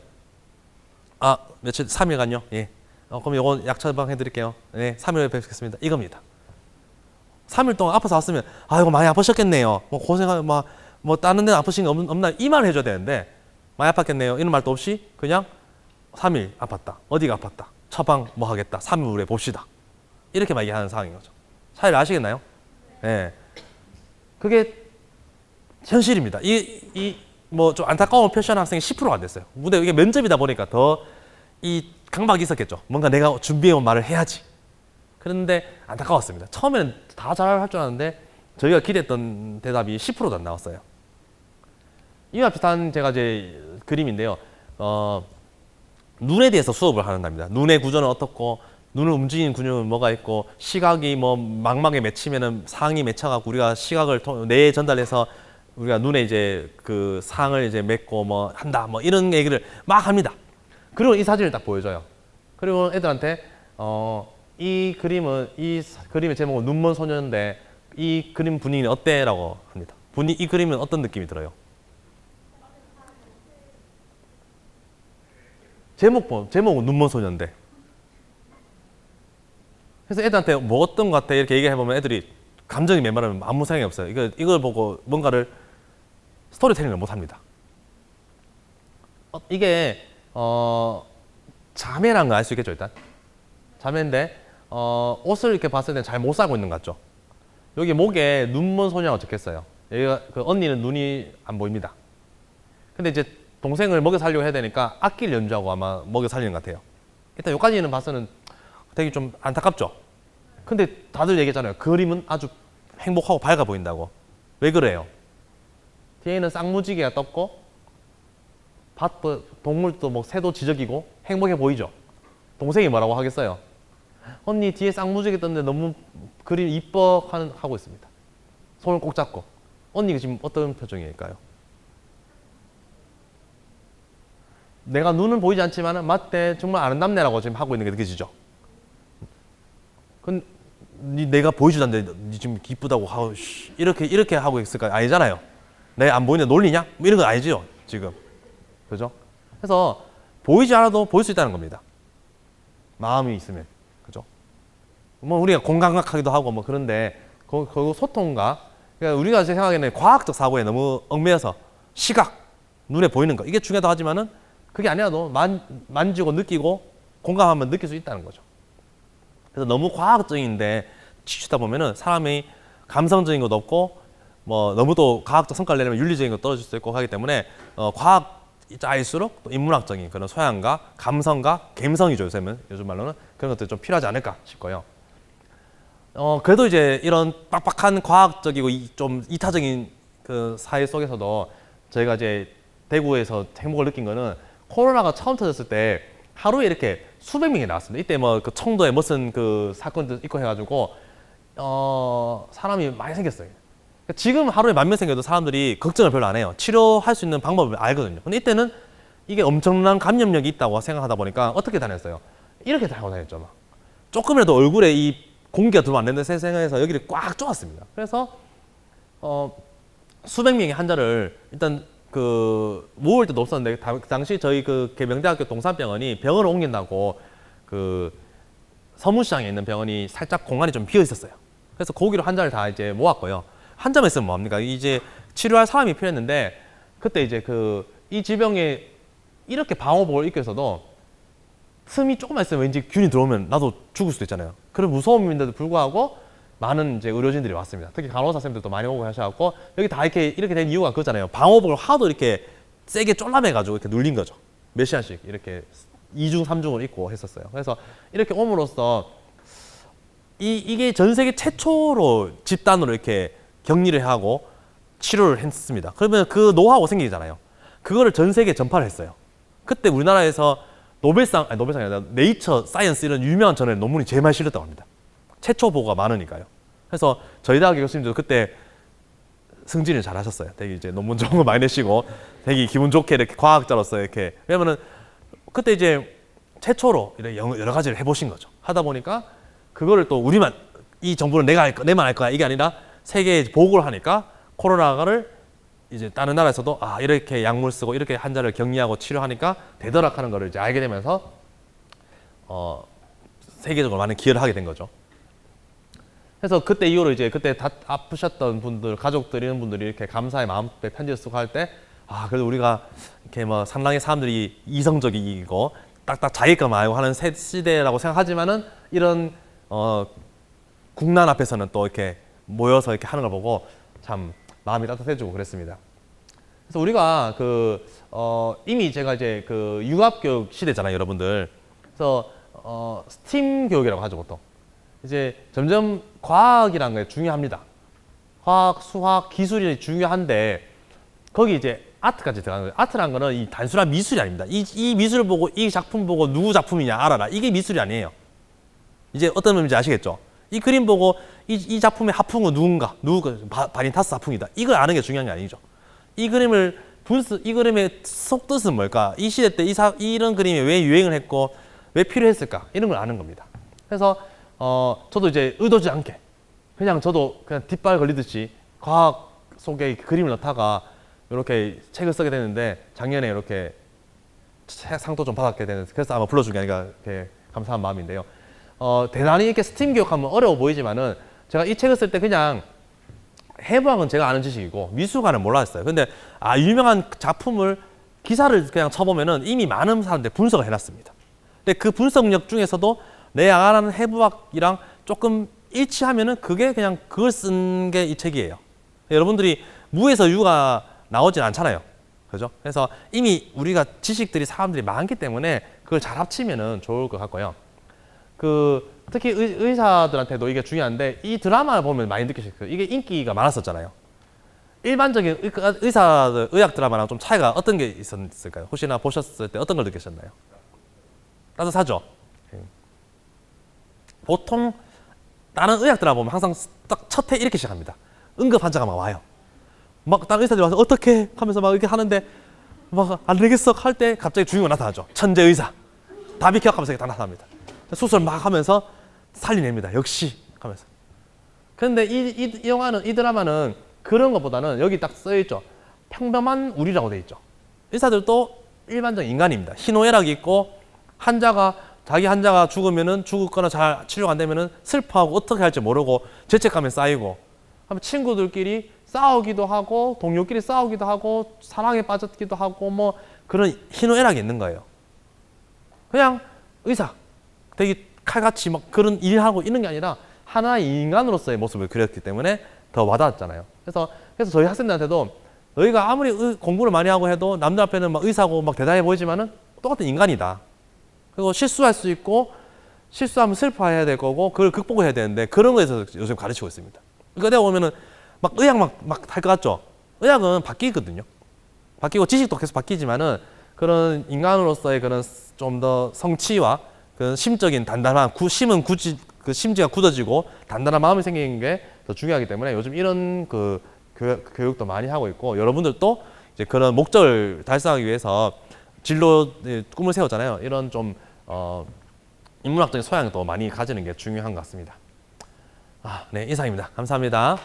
아, 며칠 3일간요? 예. 그럼 요거 약 처방 해드릴게요. 네, 3일 후에 뵙겠습니다. 이겁니다. 3일 동안 아파서 왔으면 아이고 많이 아프셨겠네요. 뭐 고생하 뭐 다른 데는 아프신 거 없나 이 말을 해줘야 되는데 많이 아팠겠네요. 이런 말도 없이 그냥 3일 아팠다. 어디가 아팠다. 처방 뭐 하겠다. 3일 후에 봅시다. 이렇게만 얘기하는 상황인 거죠. 차이를 아시겠나요? 예. 네. 그게 현실입니다. 뭐 좀 안타까운 표시하는 학생이 10%가 안 됐어요. 근데 이게 면접이다 보니까 더 이 강박이 있었겠죠. 뭔가 내가 준비해온 말을 해야지. 그런데 안타까웠습니다. 처음에는 다 잘할 줄 알았는데 저희가 기대했던 대답이 10%도 안 나왔어요. 이와 비슷한 제가 이제 그림인데요. 눈에 대해서 수업을 하는 겁니다. 눈의 구조는 어떻고 눈을 움직이는 근육은 뭐가 있고 시각이 뭐 망막에 맺히면은 상이 맺혀갖고 우리가 시각을 뇌에 전달해서 우리가 눈에 이제 그 상을 이제 맺고 뭐 한다 뭐 이런 얘기를 막 합니다. 그리고 이 사진을 딱 보여줘요. 그리고 애들한테 이 그림의 제목은 눈먼 소녀인데 이 그림 분위기는 어때?라고 합니다. 이 그림은 어떤 느낌이 들어요? 제목은 눈먼 소녀인데. 그래서 애들한테 뭐 어떤 것 같아 이렇게 얘기해보면 애들이 감정이 메마르면 아무 생각이 없어요. 이걸 보고 뭔가를 스토리텔링을 못합니다. 이게 자매라는 거 알 수 있겠죠 일단. 자매인데 옷을 이렇게 봤을 때 잘 못 살고 있는 것 같죠. 여기 목에 눈먼 소녀라고 적혔어요. 여기가 그 언니는 눈이 안 보입니다. 근데 이제 동생을 먹여 살려고 해야 되니까 악기를 연주하고 아마 먹여 살리는 것 같아요. 일단 여기까지는 봐서는 되게 좀 안타깝죠. 근데 다들 얘기했잖아요. 그림은 아주 행복하고 밝아 보인다고. 왜 그래요? 뒤에는 쌍무지개가 떴고 동물도 뭐 새도 지저귀고 행복해 보이죠. 동생이 뭐라고 하겠어요? 언니 뒤에 쌍무지개 떴는데 너무 그림 이뻐 하고 있습니다. 손을 꼭 잡고. 언니가 지금 어떤 표정일까요? 내가 눈은 보이지 않지만 맞대 정말 아름답네라고 지금 하고 있는 게 느껴지죠. 근데 내가 보이지도 않는데 니 지금 기쁘다고 하고 이렇게 하고 있을까? 아니잖아요. 내가 안 보이는데 놀리냐? 뭐 이런 거 아니죠 지금. 그죠? 그래서 보이지 않아도 보일 수 있다는 겁니다. 마음이 있으면. 그죠? 뭐 우리가 공감각하기도 하고 뭐 그런데 그 소통과 그러니까 우리가 생각하기에는 과학적 사고에 너무 얽매여서 시각, 눈에 보이는 거 이게 중요하다고 하지만은 그게 아니라도 만지고 느끼고 공감하면 느낄 수 있다는 거죠. 그래서 너무 과학적인데 치우다 보면은 사람이 감성적인 것도 없고 뭐 너무 또 과학적 성과를 내려면 윤리적인 것도 떨어질 수 있고 하기 때문에 과학자일수록 또 인문학적인 그런 소양과 감성과 감성이죠 요즘 말로는 그런 것들이 좀 필요하지 않을까 싶고요. 그래도 이제 이런 빡빡한 과학적이고 좀 이타적인 그 사회 속에서도 저희가 이제 대구에서 행복을 느낀 거는 코로나가 처음 터졌을 때 하루에 이렇게 수백 명이 나왔습니다. 이때 뭐 그 청도에 무슨 그 사건도 있고 해가지고 사람이 많이 생겼어요. 지금 하루에 10,000명 생겨도 사람들이 걱정을 별로 안 해요. 치료할 수 있는 방법을 알거든요. 근데 이때는 이게 엄청난 감염력이 있다고 생각하다 보니까 어떻게 다녔어요? 이렇게 하고 다녔죠. 막. 조금이라도 얼굴에 이 공기가 들어오면 안 된다 생각해서 여기를 꽉 쪼았습니다. 그래서 수백 명의 환자를 일단 그 모을 때도 없었는데 당시 저희 그 계명대학교 동산병원이 병원을 옮긴다고 그 서문시장에 있는 병원이 살짝 공간이 좀 비어 있었어요. 그래서 거기로 환자를 다 이제 모았고요. 환자만 있으면 뭐합니까? 이제 치료할 사람이 필요했는데 그때 이제 이 질병에 이렇게 방호복을 입고 있어도 틈이 조금만 있으면 왠지 균이 들어오면 나도 죽을 수도 있잖아요. 그런 무서움인데도 불구하고 많은 이제 의료진들이 왔습니다. 특히 간호사 선생님들도 많이 오고 하셔갖고 여기 다 이렇게 된 이유가 그거잖아요. 방호복을 하도 이렇게 세게 쫄라매가지고 이렇게 눌린 거죠. 몇 시간씩 이렇게 2중, 3중을 입고 했었어요. 그래서 이렇게 옴으로써 이게 전 세계 최초로 집단으로 이렇게 격리를 하고 치료를 했습니다. 그러면 그 노하우가 생기잖아요. 그거를 전 세계에 전파를 했어요. 그때 우리나라에서 노벨상이 아니라 네이처 사이언스 이런 유명한 저널에 논문이 제일 많이 실렸다고 합니다. 최초 보고가 많으니까요. 그래서 저희 대학 교수님도 그때 승진을 잘 하셨어요. 되게 이제 논문 좋은 거 많이 내시고 되게 기분 좋게 이렇게 과학자로서 이렇게. 왜냐면은 그때 이제 최초로 이렇게 여러 가지를 해보신 거죠. 하다 보니까 그거를 또 우리만, 이 정보는 내만 할 거야 이게 아니라 세계에 보고를 하니까 코로나를 이제 다른 나라에서도 이렇게 약물 쓰고 이렇게 환자를 격리하고 치료하니까 되더라 하는 거를 이제 알게 되면서 세계적으로 많은 기여를 하게 된 거죠. 그래서 그때 이후로 이제 그때 다 아프셨던 분들, 가족들 이런 분들이 이렇게 감사의 마음에 편지를 쓰고 할 때 그래도 우리가 이렇게 뭐 상당히 사람들이 이성적이고 딱딱 자기감만 알고 하는 시대라고 생각하지만은 이런 국난 앞에서는 또 이렇게 모여서 이렇게 하는 걸 보고 참 마음이 따뜻해지고 그랬습니다. 그래서 우리가 이미 제가 이제 융합교육 시대잖아요, 여러분들. 그래서 스팀 교육이라고 하죠, 보통. 이제 점점 과학이라는 게 중요합니다. 과학, 수학, 기술이 중요한데 거기 이제 아트까지 들어가는 거예요. 아트라는 거는 이 단순한 미술이 아닙니다. 이 미술 보고 이 작품 보고 누구 작품이냐 알아라. 이게 미술이 아니에요. 이제 어떤 의미인지 아시겠죠? 이 그림 보고 이 작품의 하풍은 누군가 바니타스 하풍이다. 이걸 아는 게 중요한 게 아니죠. 이 그림의 속뜻은 뭘까? 이 시대 때 이런 그림이 왜 유행을 했고 왜 필요했을까? 이런 걸 아는 겁니다. 그래서 저도 이제 의도지 않게 저도 그냥 뒷발 걸리듯이 과학 속에 그림을 넣다가 이렇게 책을 쓰게 되는데 작년에 이렇게 상도 좀 받았게 되는, 그래서 아마 불러준 게 아닌가 이렇게 감사한 마음인데요. 대단히 이렇게 스팀 교육하면 어려워 보이지만은 제가 이 책을 쓸 때 그냥 해부학은 제가 아는 지식이고 미술관은 몰랐어요. 근데 유명한 작품을 기사를 그냥 쳐보면은 이미 많은 사람들이 분석을 해놨습니다. 근데 그 분석력 중에서도 내가 아는 해부학이랑 조금 일치하면은 그게 그냥 그걸 쓴 게 이 책이에요. 여러분들이 무에서 유가 나오진 않잖아요. 그죠? 그래서 이미 우리가 지식들이 사람들이 많기 때문에 그걸 잘 합치면은 좋을 것 같고요. 특히 의사들한테도 이게 중요한데 이 드라마 보면 많이 느끼실 거예요. 이게 인기가 많았었잖아요. 일반적인 의학 드라마랑 좀 차이가 어떤 게 있었을까요? 혹시나 보셨을 때 어떤 걸 느끼셨나요? 따뜻하죠? 보통 다른 의학 드라마 보면 항상 딱 첫 회 이렇게 시작합니다. 응급 환자가 막 와요. 막 다른 의사들이 와서 어떻게 하면서 막 이렇게 하는데 막 안 되겠어 할 때 갑자기 주인공 나타나죠. 천재 의사. 다 비켜 하면서 이렇게 다 나타납니다. 수술 막 하면서 살려냅니다. 역시 하면서. 그런데 이 영화는, 이 드라마는 그런 것보다는 여기 딱 써있죠. 평범한 우리라고 돼 있죠. 의사들도 일반적인 인간입니다. 희노애락이 있고 자기 환자가 죽거나 잘 치료가 안 되면은 슬퍼하고 어떻게 할지 모르고 죄책감에 쌓이고 하면 친구들끼리 싸우기도 하고 동료끼리 싸우기도 하고 사랑에 빠졌기도 하고 뭐 그런 희노애락이 있는 거예요. 그냥 의사 되게 칼같이 막 그런 일하고 있는 게 아니라 하나의 인간으로서의 모습을 그렸기 때문에 더 와닿았잖아요. 그래서 저희 학생들한테도 너희가 아무리 공부를 많이 하고 해도 남들 앞에는 막 의사고 막 대단해 보이지만은 똑같은 인간이다. 그리고 실수할 수 있고 실수하면 슬퍼해야 될 거고 그걸 극복해야 되는데 그런 거에서 요즘 가르치고 있습니다. 그러니까 내가 보면은 막 의학 막 할 것 같죠? 의학은 바뀌거든요. 바뀌고 지식도 계속 바뀌지만은 그런 인간으로서의 그런 좀 더 성취와 그 심적인 단단한 심지가 굳어지고 단단한 마음이 생기는 게 더 중요하기 때문에 요즘 이런 교육도 많이 하고 있고 여러분들도 이제 그런 목적을 달성하기 위해서 진로 꿈을 세웠잖아요. 이런 좀 인문학적인 소양도 많이 가지는 게 중요한 것 같습니다. 네, 이상입니다. 감사합니다.